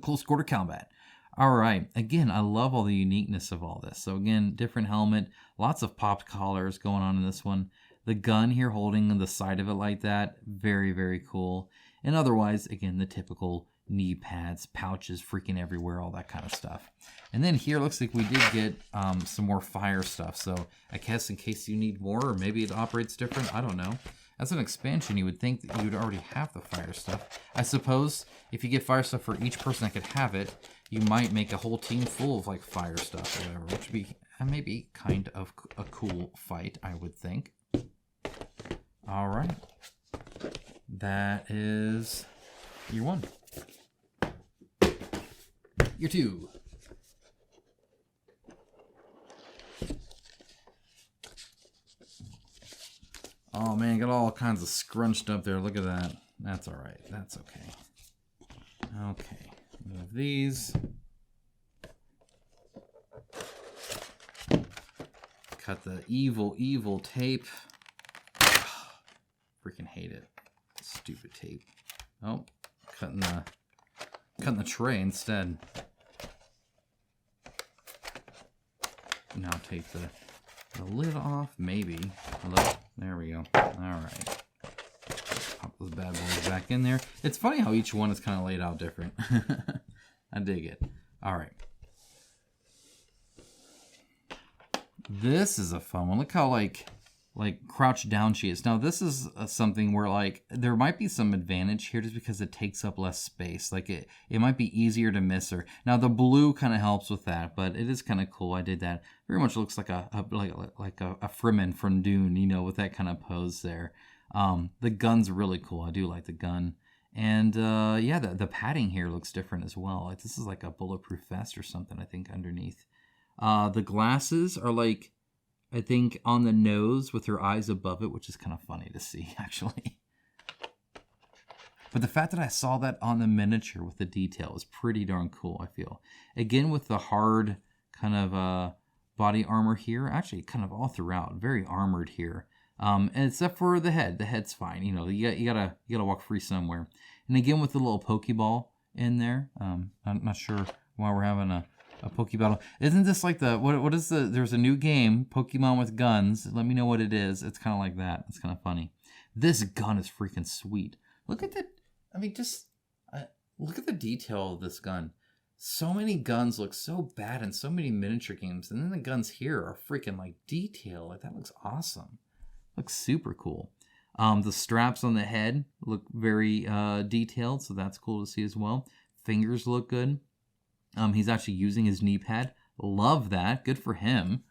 Close quarter combat. All right. Again, I love all the uniqueness of all this. So again, different helmet, lots of popped collars going on in this one. The gun here holding the side of it like that, very, very cool. And otherwise, again, the typical knee pads, pouches freaking everywhere, all that kind of stuff. And then here looks like we did get some more fire stuff. So I guess in case you need more, or maybe it operates different, I don't know. As an expansion, you would think that you would already have the fire stuff. I suppose if you get fire stuff for each person that could have it, you might make a whole team full of like fire stuff or whatever, which would be maybe kind of a cool fight, I would think. All right. That is year one. Year two. Oh man, got all kinds of scrunched up there. Look at that. That's all right. That's okay. Okay. Move these. Cut the evil tape. Freaking hate it. Stupid tape. Oh, cutting the tray instead. Now take the lid off, maybe. Hello? There we go. All right. Pop those bad boys back in there. It's funny how each one is kind of laid out different. I dig it. All right. This is a fun one. Look how like crouched down she is. Now this is something where like there might be some advantage here just because it takes up less space. Like it might be easier to miss her. Now the blue kind of helps with that, but it is kind of cool. I did that. Very much looks like a Freeman from Dune, you know, with that kind of pose there. The gun's really cool. I do like the gun. And yeah, the padding here looks different as well. Like this is like a bulletproof vest or something, I think, underneath. The glasses are like, I think, on the nose with her eyes above it, which is kind of funny to see, actually. But the fact that I saw that on the miniature with the detail is pretty darn cool, I feel. Again, with the hard kind of body armor here, actually kind of all throughout, very armored here. And except for the head. The head's fine. You know, you gotta walk free somewhere. And again, with the little Pokeball in there. I'm not sure why we're having a Pokeball. Isn't this like what is there's a new game, Pokemon with guns. Let me know what it is. It's kind of like that. It's kind of funny. This gun is freaking sweet. Look at look at the detail of this gun. So many guns look so bad in so many miniature games, and then the guns here are freaking like detailed. Like that looks awesome. Looks super cool. The straps on the head look very detailed, so that's cool to see as well. Fingers look good. He's actually using his knee pad. Love that. Good for him.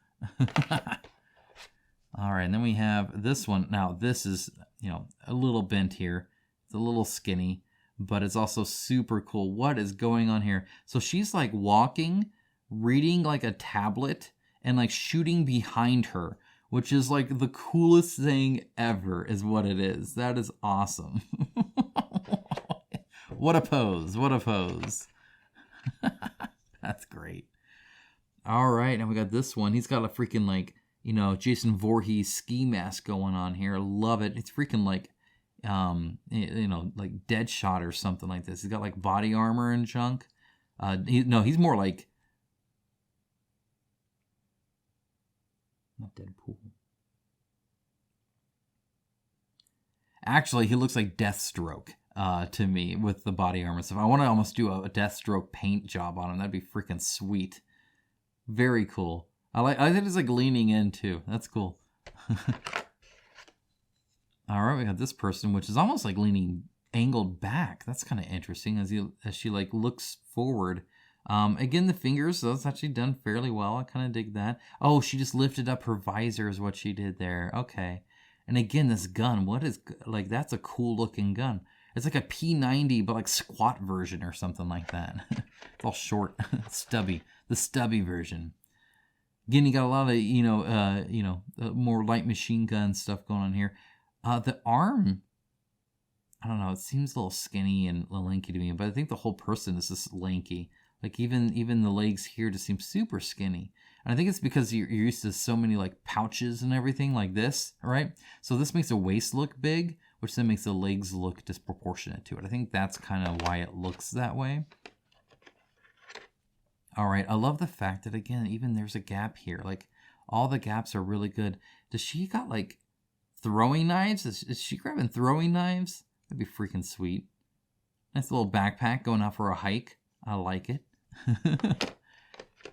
All right, and then we have this one. Now, this is, you know, a little bent here. It's a little skinny, but it's also super cool. What is going on here? So she's like walking, reading like a tablet, and like shooting behind her, which is like the coolest thing ever is what it is. That is awesome. What a pose. What a pose. That's great. All right, now we got this one. He's got a freaking like, you know, Jason Voorhees ski mask going on here. Love it. It's freaking like, you know, like Deadshot or something like this. He's got like body armor and junk. No, he's more like, not Deadpool. Actually, he looks like Deathstroke to me with the body armor stuff. I want to almost do a Deathstroke paint job on him. That'd be freaking sweet. Very cool. I think it's like leaning in too. That's cool. All right, we got this person, which is almost like leaning angled back. That's kind of interesting as she like looks forward. Again, the fingers, that's actually done fairly well. I kind of dig that. Oh, she just lifted up her visor is what she did there. Okay. And again, this gun, what is, like, that's a cool looking gun. It's like a P90, but like squat version or something like that. It's all short, stubby, the stubby version. Again, you got a lot of, more light machine gun stuff going on here. The arm, I don't know, it seems a little skinny and lanky to me, but I think the whole person is just lanky. Like even the legs here just seem super skinny. And I think it's because you're used to so many like pouches and everything like this, right? So this makes the waist look big, which then makes the legs look disproportionate to it. I think that's kind of why it looks that way. All right, I love the fact that, again, even there's a gap here. Like, all the gaps are really good. Does she got, like, throwing knives? Is she grabbing throwing knives? That'd be freaking sweet. Nice little backpack going out for a hike. I like it.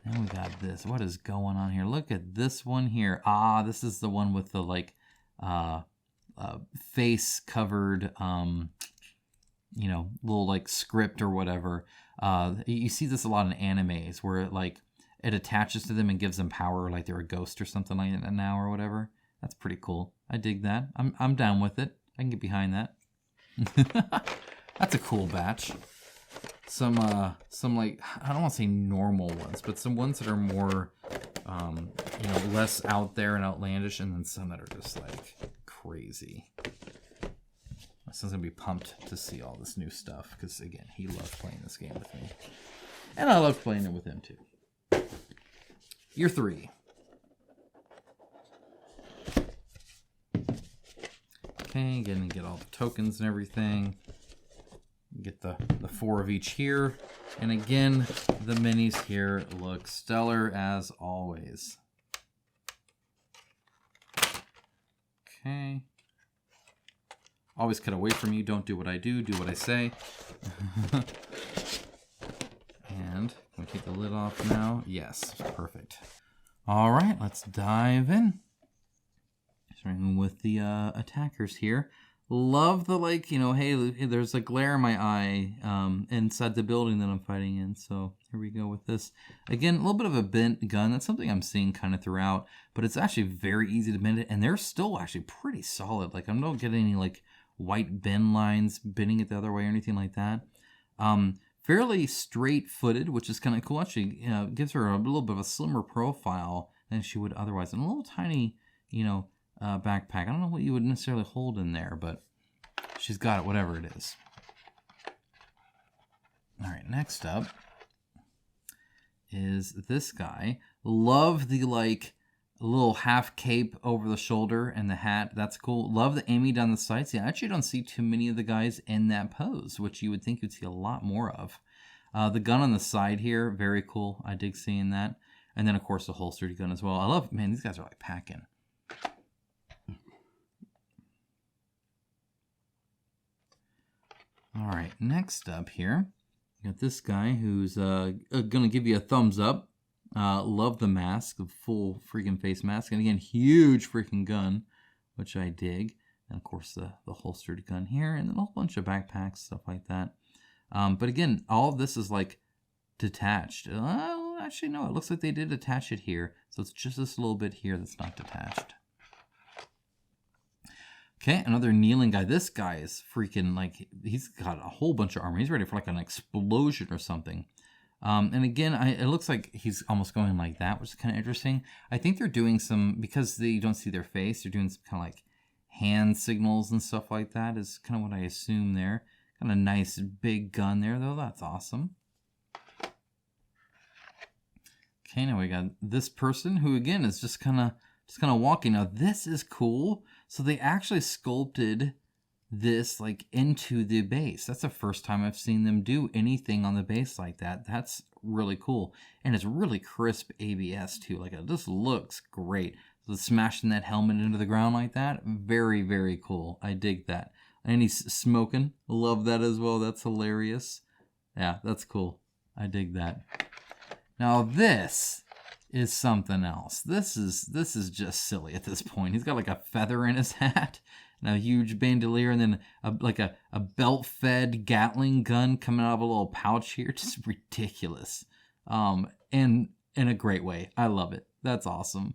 Then we got this. What is going on here? Look at this one here. Ah, this is the one with the, like, face-covered, little, like, script or whatever. You see this a lot in animes where it attaches to them and gives them power, like they're a ghost or something like that now or whatever. That's pretty cool. I dig that. I'm down with it. I can get behind that. That's a cool batch. Some like, I don't want to say normal ones, but some ones that are more less out there and outlandish, and then some that are just like crazy. My son's gonna be pumped to see all this new stuff because, again, he loves playing this game with me, and I love playing it with him too. Year 3. Okay, gonna get all the tokens and everything. Get the 4 of each here, and again, the minis here look stellar as always. Okay. Always cut away from you. Don't do what I do. Do what I say. And can we take the lid off now? Yes. Perfect. All right. Let's dive in. Starting with the attackers here. Love the, hey, there's a glare in my eye inside the building that I'm fighting in. So here we go with this. Again, a little bit of a bent gun. That's something I'm seeing kind of throughout. But it's actually very easy to bend it. And they're still actually pretty solid. Like, I don't get any, white bend lines bending it the other way or anything like that. Fairly straight-footed, which is kind of cool. Actually, gives her a little bit of a slimmer profile than she would otherwise. And a little tiny, backpack. I don't know what you would necessarily hold in there, but she's got it, whatever it is. All right, next up is this guy. Love the, little half cape over the shoulder and the hat. That's cool. Love the aiming down the sights. Yeah, I actually don't see too many of the guys in that pose, which you would think you'd see a lot more of. The gun on the side here, very cool. I dig seeing that. And then, of course, the holstered gun as well. I love, man, these guys are packing. All right, next up here, we got this guy who's going to give you a thumbs up. Love the mask, the full freaking face mask. And again, huge freaking gun, which I dig. And of course, the holstered gun here, and then a whole bunch of backpacks, stuff like that. But again, all of this is detached. Actually, no, it looks like they did attach it here. So it's just this little bit here that's not detached. Okay, another kneeling guy. This guy is freaking like, he's got a whole bunch of armor. He's ready for like an explosion or something. And again, it looks like he's almost going like that, which is kind of interesting. I think they're doing some, because you don't see their face, they're doing some kind of like hand signals and stuff like that is kind of what I assume there. Kind of nice big gun there, though. That's awesome. Okay, now we got this person who, again, is just kind of walking. Now, this is cool. So they actually sculpted this like into the base. That's the first time I've seen them do anything on the base like that. That's really cool. And it's really crisp ABS too. Like, it just looks great. So smashing that helmet into the ground like that, very, very cool. I dig that. And he's smoking. Love that as well. That's hilarious. Yeah, that's cool. I dig that. Now this is something else. This is just silly at this point. He's got like a feather in his hat and a huge bandolier, and then a belt-fed Gatling gun coming out of a little pouch here. Just ridiculous. And in a great way. I love it. That's awesome.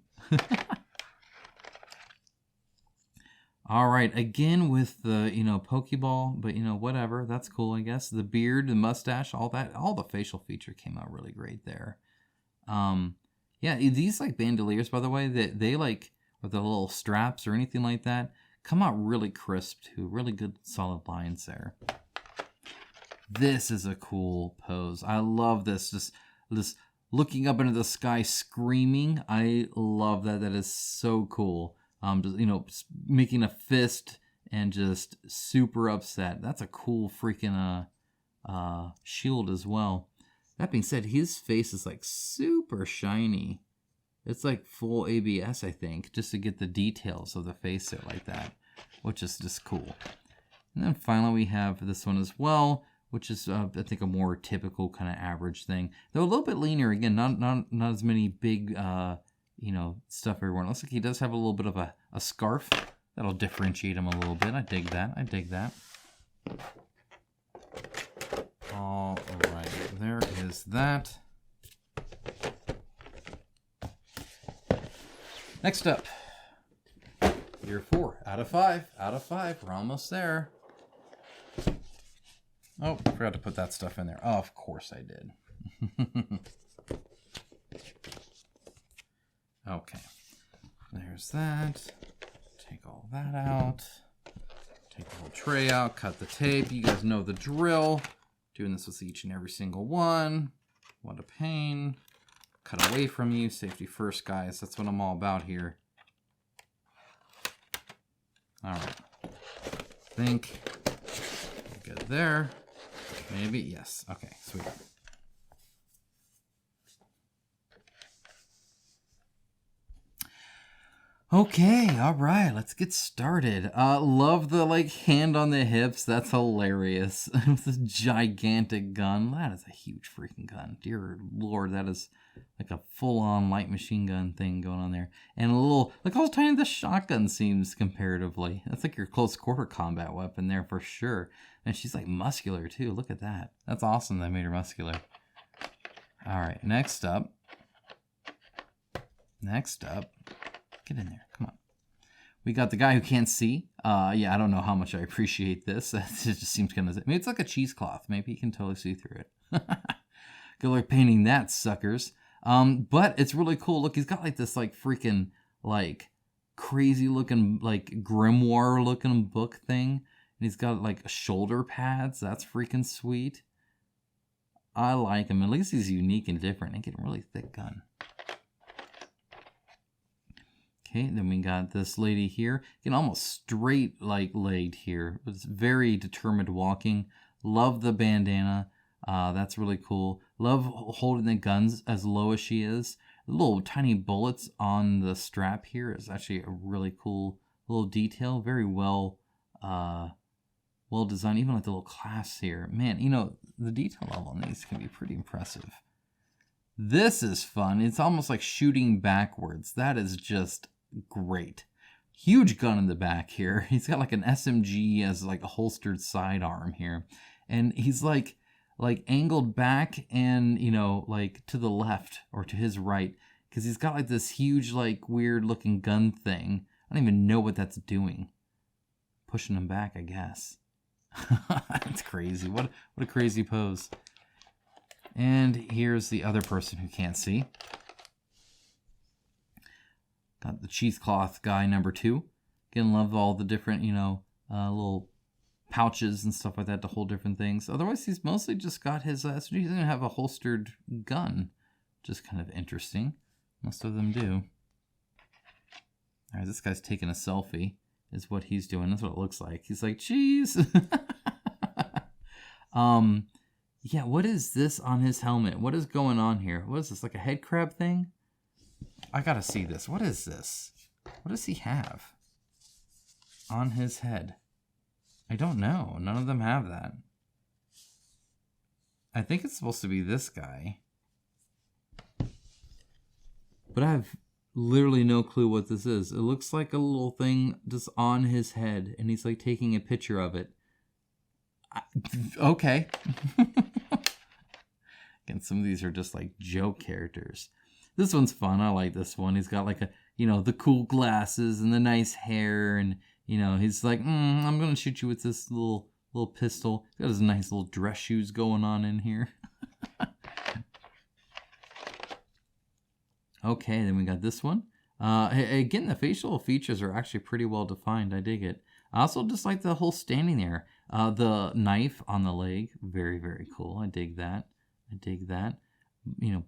All right, again with the, Pokeball, but, whatever. That's cool, I guess. The beard, the mustache, all that, all the facial feature came out really great there. Yeah, these, like, bandoliers, by the way, they like, with the little straps or anything like that, come out really crisp, too. Really good, solid lines there. This is a cool pose. I love this. Just this looking up into the sky, screaming. I love that. That is so cool. Just, making a fist and just super upset. That's a cool freaking shield as well. That being said, his face is like super shiny. It's like full ABS, I think, just to get the details of the face there like that, which is just cool. And then finally we have this one as well, which is I think a more typical kind of average thing. Though a little bit leaner again, not as many big stuff everywhere. It looks like he does have a little bit of a scarf. That'll differentiate him a little bit. I dig that. I dig that. All right. There is that. Next up. Year 4 out of 5. Out of 5. We're almost there. Oh, I forgot to put that stuff in there. Oh, of course I did. Okay. There's that. Take all that out. Take the whole tray out. Cut the tape. You guys know the drill. Doing this with each and every single one. What a pain. Cut away from you. Safety first, guys. That's what I'm all about here. All right. I think good there. Maybe. Yes. Okay. Sweet. Okay, all right, let's get started. Love the hand on the hips. That's hilarious. With this gigantic gun. That is a huge freaking gun. Dear Lord, that is like a full-on light machine gun thing going on there. And a little, look how tiny the shotgun seems comparatively. That's like your close quarter combat weapon there for sure. And she's like muscular too. Look at that. That's awesome they made her muscular. All right, next up. Get in there. Come on. We got the guy who can't see. Yeah, I don't know how much I appreciate this. It just seems kind of... Maybe it's like a cheesecloth. Maybe you can totally see through it. Good luck painting that, suckers. But it's really cool. Look, he's got this freaking crazy looking grimoire looking book thing. And he's got shoulder pads. That's freaking sweet. I like him. At least he's unique and different. And getting a really thick gun. Okay, then we got this lady here. Getting almost straight legged here. It's very determined walking. Love the bandana. That's really cool. Love holding the guns as low as she is. The little tiny bullets on the strap here is actually a really cool little detail. Very well designed. Even the little clasps here. Man, the detail level on these can be pretty impressive. This is fun. It's almost like shooting backwards. That is just great. Huge gun in the back here. He's got an SMG as a holstered sidearm here. And he's angled back and, to the left or to his right. Because he's got this huge, weird looking gun thing. I don't even know what that's doing. pushing him back, I guess. That's crazy. What a crazy pose. And here's the other person who can't see. Got the cheesecloth guy number 2. Again, love all the different, little pouches and stuff like that to hold different things. Otherwise, he's mostly just got his, so he doesn't have a holstered gun, which is kind of interesting. Most of them do. All right, this guy's taking a selfie, is what he's doing. That's what it looks like. He's like, cheese. Yeah, what is this on his helmet? What is going on here? What is this, like a head crab thing? I gotta see this. What is this? What does he have on his head? I don't know. None of them have that. I think it's supposed to be this guy. But I have literally no clue what this is. It looks like a little thing just on his head, and he's like taking a picture of it. Okay. Again, some of these are just like joke characters. This one's fun. I like this one. He's got like a, the cool glasses and the nice hair, and he's like, I'm gonna shoot you with this little pistol. He's got his nice little dress shoes going on in here. Okay, then we got this one. Again, the facial features are actually pretty well defined. I dig it. I also just like the whole standing there. The knife on the leg, very, very cool. I dig that.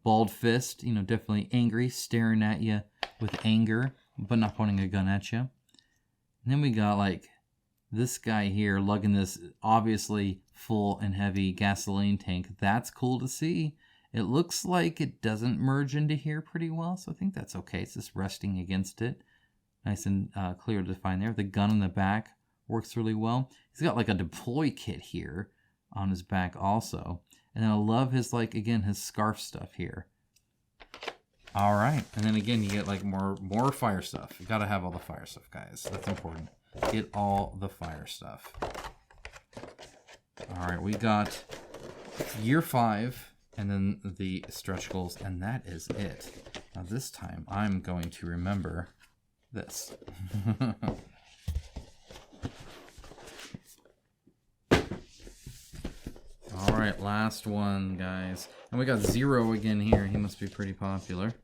Bald fist, definitely angry, staring at you with anger, but not pointing a gun at you. And then we got like this guy here lugging this obviously full and heavy gasoline tank. That's cool to see. It looks like it doesn't merge into here pretty well, so I think that's okay. It's just resting against it. Nice and clear to define there. The gun in the back works really well. He's got like a deploy kit here on his back also. And then I love his, his scarf stuff here. All right. And then again, you get like more fire stuff. You got to have all the fire stuff, guys. That's important. Get all the fire stuff. All right. We got year 5. And then the stretch goals, and that is it. Now this time, I'm going to remember this. All right, last one, guys. And we got Zero again here. He must be pretty popular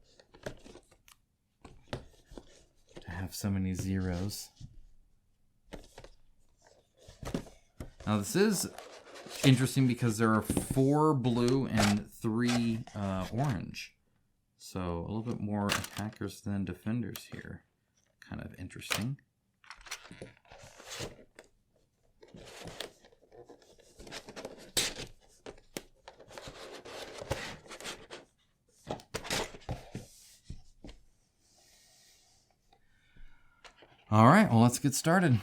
to have so many zeros. Now this is interesting because there are 4 blue and 3 orange. So a little bit more attackers than defenders here. Kind of interesting. All right, well, let's get started.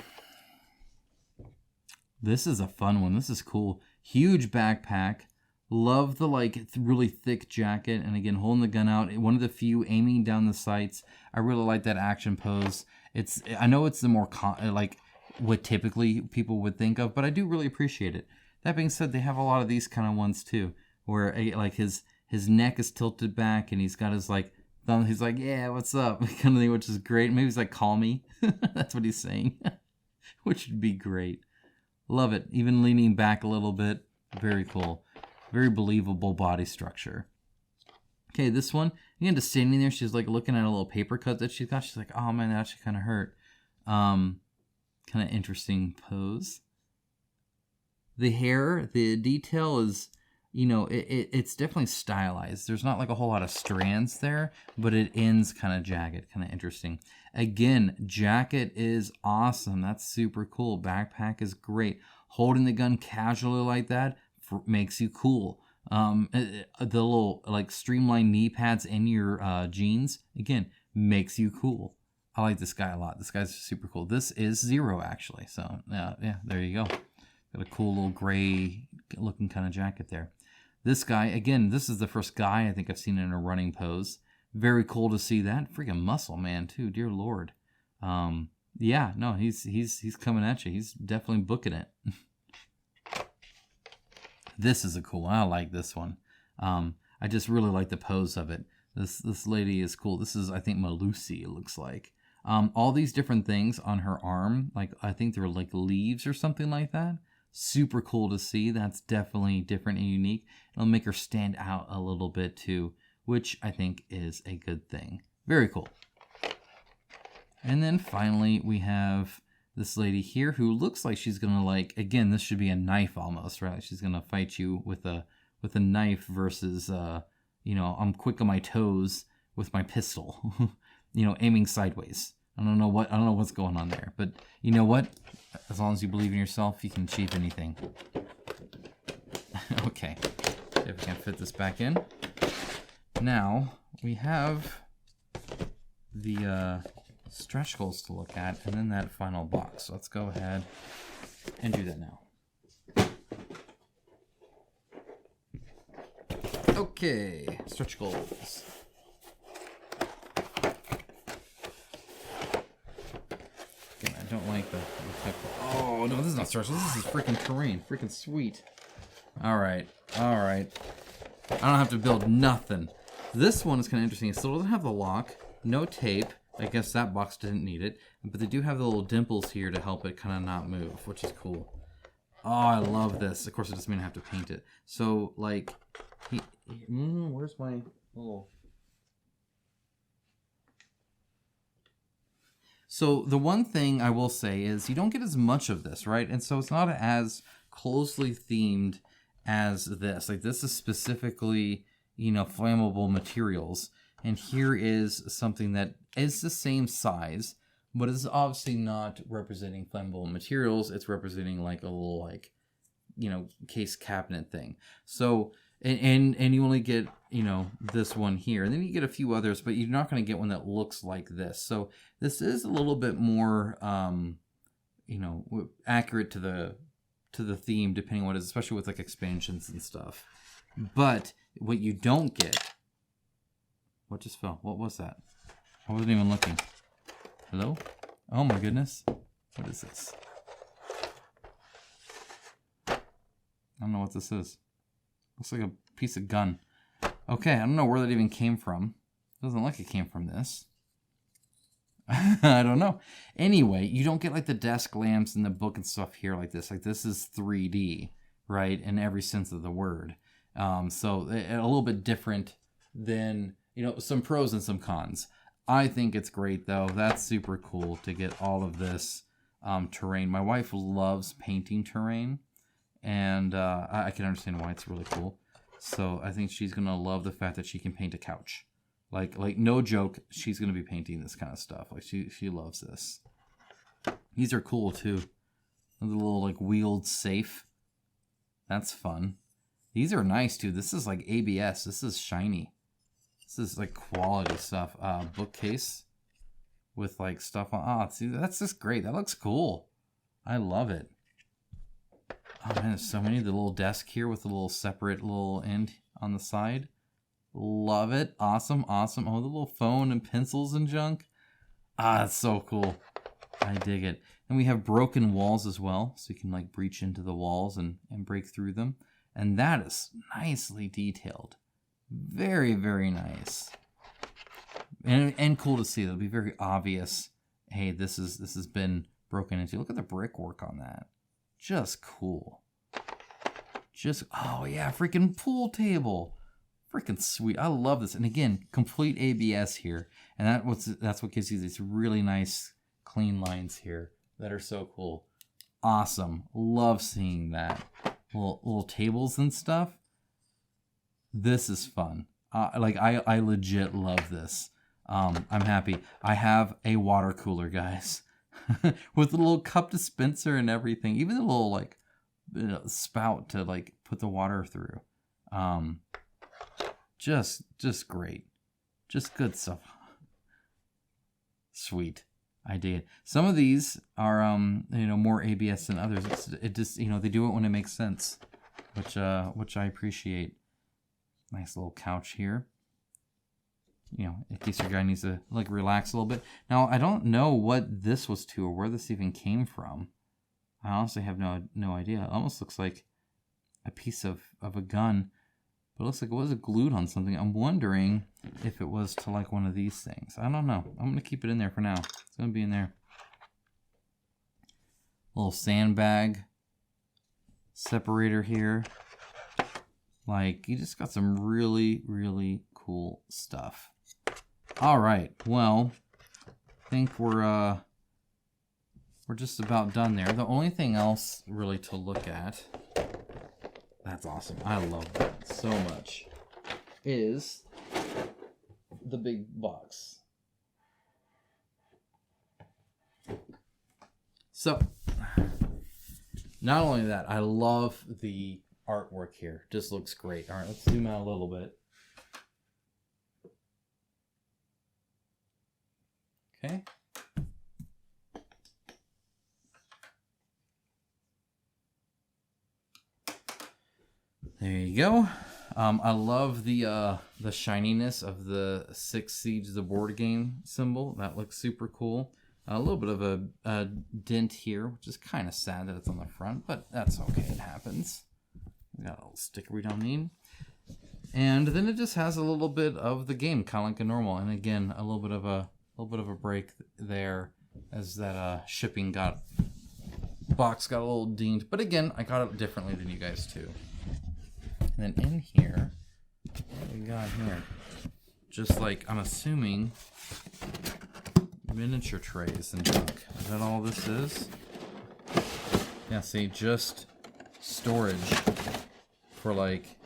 This is a fun one. This is cool. Huge backpack. Love the really thick jacket. And again, holding the gun out. One of the few aiming down the sights. I really like that action pose. I know it's the more what typically people would think of, but I do really appreciate it. That being said, they have a lot of these kind of ones too, where like his neck is tilted back and he's got his thumb. He's like, yeah, what's up? Kind of thing, which is great. Maybe he's like, call me. That's what he's saying, which would be great. Love it. Even leaning back a little bit. Very cool. Very believable body structure. Okay, this one. Again, just standing there. She's like looking at a little paper cut that she's got. She's like, oh man, that actually kind of hurt. Kind of interesting pose. The hair, the detail is, it's definitely stylized. There's not like a whole lot of strands there, but it ends kind of jagged. Kind of interesting. Again, jacket is awesome. That's super cool. Backpack is great. Holding the gun casually like that makes you cool. The little streamlined knee pads in your jeans, again, makes you cool. I like this guy a lot. This guy's super cool. This is Zero, actually. So, yeah, there you go. Got a cool little gray looking kind of jacket there. This guy, again, this is the first guy I think I've seen in a running pose. Very cool to see that. Freaking muscle man too, dear Lord. Yeah, no, he's coming at you. He's definitely booking it. This is a cool one. I like this one. I just really like the pose of it. This lady is cool. This is, I think, Malusi, it looks like. All these different things on her arm, like I think they're like leaves or something like that. Super cool to see. That's definitely different and unique. It'll make her stand out a little bit too, which I think is a good thing. Very cool. And then finally we have this lady here who looks like she's gonna, like, again, this should be a knife almost, right? She's gonna fight you with a knife versus I'm quick on my toes with my pistol. Aiming sideways. I don't know what's going on there, but you know what? As long as you believe in yourself, you can achieve anything. Okay, if we can fit this back in. Now we have the stretch goals to look at, and then that final box. So let's go ahead and do that now. Okay, stretch goals. Again, I don't like the type of, oh no, this is not stretch goals. This is freaking terrain. Freaking sweet. All right. I don't have to build nothing. This one is kind of interesting. It still doesn't have the lock, no tape. I guess that box didn't need it, but they do have the little dimples here to help it kind of not move, which is cool. Oh, I love this. Of course, it doesn't mean I have to paint it. So, like, where's my little... So, the one thing I will say is you don't get as much of this, right? And so it's not as closely themed as this. Like, this is specifically, flammable materials. And here is something that is the same size, but it's obviously not representing flammable materials. It's representing like a little case cabinet thing. So and you only get this one here, and then you get a few others, but you're not going to get one that looks like this. So this is a little bit more accurate to the theme, depending on what it is, especially with like expansions and stuff. But what you don't get. What just fell? What was that? I wasn't even looking. Hello? Oh my goodness. What is this? I don't know what this is. Looks like a piece of gun. Okay, I don't know where that even came from. Doesn't look like it came from this. I don't know. Anyway, you don't get like the desk lamps and the book and stuff here like this. Like this is 3D, right? In every sense of the word. So a little bit different than... some pros and some cons. I think it's great, though. That's super cool to get all of this terrain. My wife loves painting terrain, and I can understand why it's really cool. So I think she's going to love the fact that she can paint a couch. Like no joke, she's going to be painting this kind of stuff. Like, she loves this. These are cool, too. The little, wheeled safe. That's fun. These are nice, too. This is, ABS. This is shiny. This is quality stuff. Bookcase with stuff on. Oh, see, that's just great. That looks cool. I love it. Oh man, there's so many. The little desk here with the little separate little end on the side. Love it. Awesome. Oh, the little phone and pencils and junk. That's so cool. I dig it. And we have broken walls as well, so you can breach into the walls and break through them. And that is nicely detailed. Very, very nice. And cool to see. It'll be very obvious. Hey, this has been broken into. Look at the brickwork on that. Just cool. Oh yeah, freaking pool table. Freaking sweet. I love this. And again, complete ABS here. And that's what gives you these really nice clean lines here that are so cool. Awesome. Love seeing that. Little tables and stuff. This is fun. I legit love this. I'm happy. I have a water cooler, guys, with a little cup dispenser and everything. Even the little spout to put the water through. Just great. Just good stuff. Sweet. I dig it. Some of these are more ABS than others. It just they do it when it makes sense, which I appreciate. Nice little couch here. In case your guy needs to relax a little bit. Now I don't know what this was to or where this even came from. I honestly have no idea. It almost looks like a piece of a gun. But it looks like it was glued on something. I'm wondering if it was to like one of these things. I don't know. I'm going to keep it in there for now. It's going to be in there. Little sandbag separator here. Like, you just got some really, really cool stuff. All right. Well, I think we're just about done there. The only thing else really to look at, that's awesome. I love that so much, is the big box. So, not only that, I love the artwork here. Just looks great. All right, let's zoom out a little bit. Okay. There you go. I love the shininess of the 6 Siege the board game symbol. That looks super cool. A little bit of a dent here, which is kind of sad that it's on the front, but that's okay. It happens. We got a little sticker we don't need. And then it just has a little bit of the game, kind of like a normal. And again, a little bit of a break there as that shipping box got a little dinged. But again, I got it differently than you guys too. And then in here, what we got here? Just like, I'm assuming, miniature trays and junk. Is that all this is? Yeah, see, just storage for like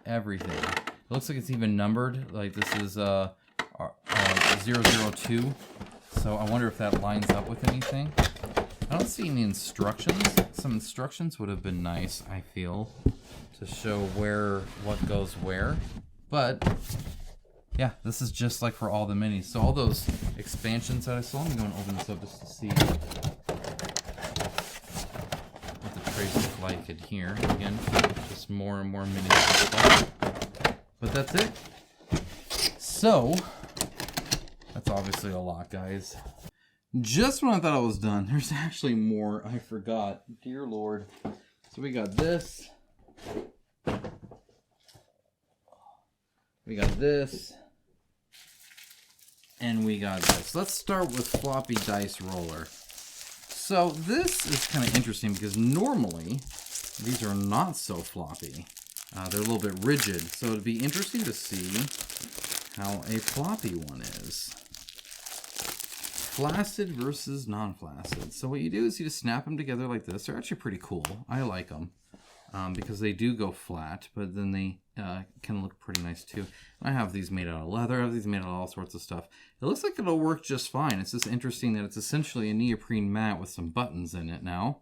everything. It looks like it's even numbered. Like this is 002. So I wonder if that lines up with anything. I don't see any instructions. Some instructions would have been nice, I feel, to show what goes where. But yeah, this is just like for all the minis. So all those expansions that I saw, I'm going to open this up just to see what the trays look like in here. Again, just more and more minis stuff. But that's it. So that's obviously a lot, guys. Just when I thought I was done, there's actually more. I forgot. Dear Lord. So we got this. We got this. And we got this. Let's start with Floppy Dice Roller. So this is kind of interesting because normally these are not so floppy. They're a little bit rigid. So it'd be interesting to see how a floppy one is. Flaccid versus non-flaccid. So what you do is you just snap them together like this. They're actually pretty cool. I like them because they do go flat, but then they can look pretty nice too. And I have these made out of leather. I have these made out of all sorts of stuff. It looks like it'll work just fine. It's just interesting that it's essentially a neoprene mat with some buttons in it now.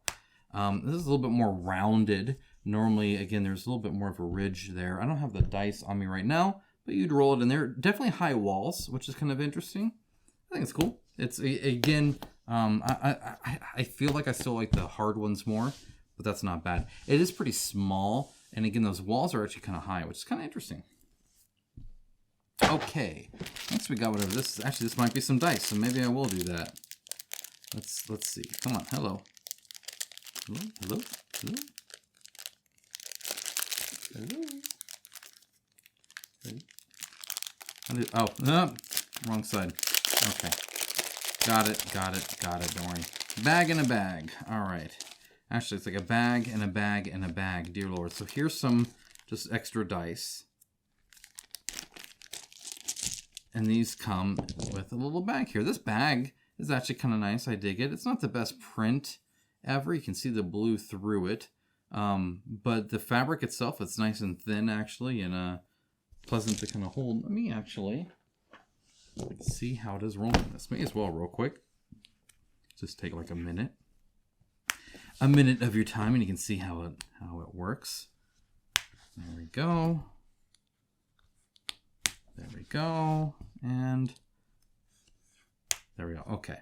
This is a little bit more rounded. Normally, again, there's a little bit more of a ridge there. I don't have the dice on me right now, but you'd roll it in there. Definitely high walls, which is kind of interesting. I think it's cool. It's, again, I feel like I still like the hard ones more, but that's not bad. It is pretty small, and again, those walls are actually kind of high, which is kind of interesting. Okay, next we got whatever this is. Actually, this might be some dice, so maybe I will do that. Let's see. Come on, hello. Hello? Hello? Hello? Hello? Oh, no, wrong side. Okay. Got it. Don't worry. Bag in a bag. All right. Actually, it's like a bag and a bag and a bag. Dear Lord. So here's some just extra dice. And these come with a little bag here. This bag is actually kind of nice. I dig it. It's not the best print ever. You can see the blue through it. But the fabric itself, it's nice and thin actually, and pleasant to kind of hold. Let me actually see how it is rolling this. May as well real quick. Just take like a minute. A minute of your time, and you can see how it works. There we go. There we go. And there we go. Okay.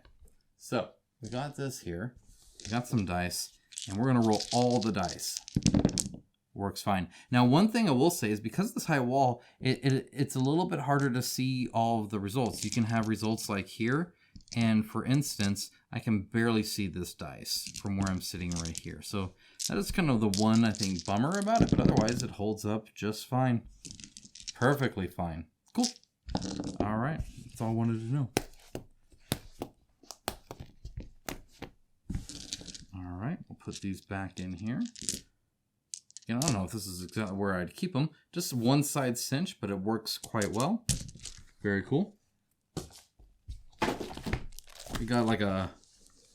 So we got this here. We got some dice, and we're gonna roll all the dice. Works fine. Now, one thing I will say is because of this high wall, it's a little bit harder to see all of the results. You can have results like here, and for instance, I can barely see this dice from where I'm sitting right here. So That is kind of the one, I think, bummer about it, but otherwise it holds up just fine. Perfectly fine. Cool. All right. That's all I wanted to know. All right. We'll put these back in here. You know, I don't know if this is exactly where I'd keep them. Just one side cinch, but it works quite well. Very cool. We got like a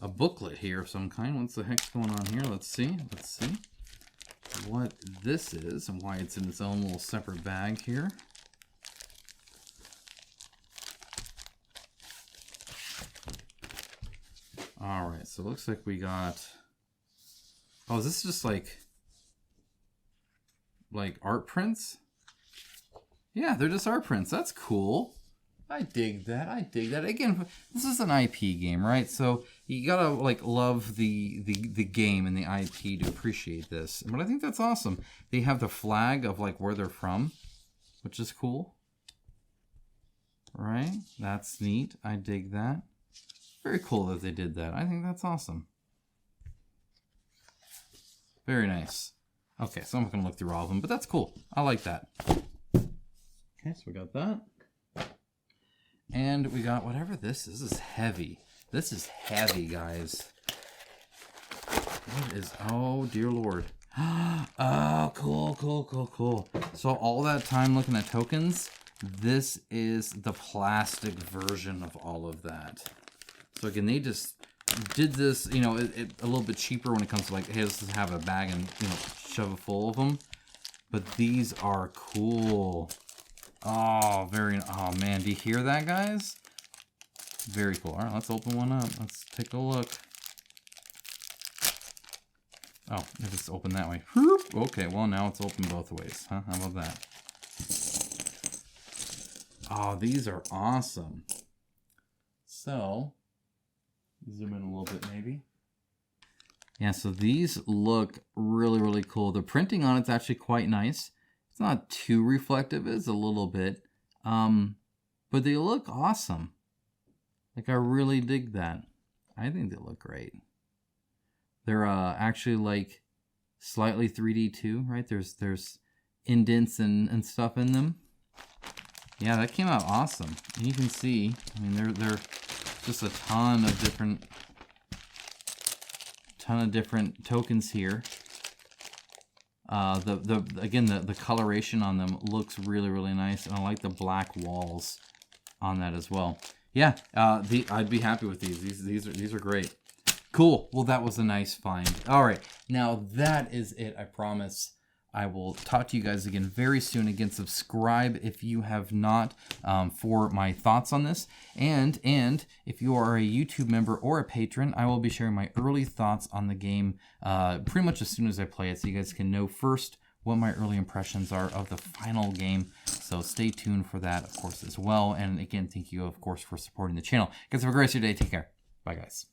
booklet here of some kind. What's the heck's going on here? Let's see. Let's see what this is and why it's in its own little separate bag here. All right, so it looks like we got... Oh, is this just like art prints? Yeah, they're just art prints. That's cool. I dig that. I dig that. Again, this is an IP game, right? So you gotta like love the game and the IP to appreciate this. But I think that's awesome. They have the flag of like where they're from, which is cool. Right? That's neat. I dig that. Very cool that they did that. I think that's awesome. Very nice. Okay, so I'm not gonna look through all of them, but that's cool. I like that. Okay, so we got that. And we got whatever this is. This is heavy. This is heavy, guys. What is... Oh, dear Lord. Oh, cool, cool, cool, cool. So all that time looking at tokens, this is the plastic version of all of that. So again, they just did this, you know, a little bit cheaper when it comes to like, hey, let's just have a bag and, you know, shove it full of them. But these are cool. Oh, oh man, do you hear that, guys? Very cool. All right, let's open one up. Let's take a look. Oh, it just opened that way. Okay, well now it's open both ways, huh? How about that? Oh, these are awesome. So, zoom in a little bit maybe. Yeah, so these look really, really cool. The printing on it's actually quite nice. It's not too reflective, it's a little bit. But they look awesome. Like, I really dig that. I think they look great. They're actually like slightly 3D too, right? There's indents and stuff in them. Yeah, that came out awesome. And you can see, I mean, they're just a ton of different tokens here. Again, the coloration on them looks really, really nice, and I like the black walls on that as well. Yeah, I'd be happy with these. These are great. Cool. Well, that was a nice find. All right, now that is it. I promise. I will talk to you guys again very soon. Again, subscribe if you have not for my thoughts on this. And if you are a YouTube member or a patron, I will be sharing my early thoughts on the game pretty much as soon as I play it, so you guys can know first what my early impressions are of the final game. So stay tuned for that, of course, as well. And again, thank you, of course, for supporting the channel. Guys, have a great rest of your day. Take care. Bye, guys.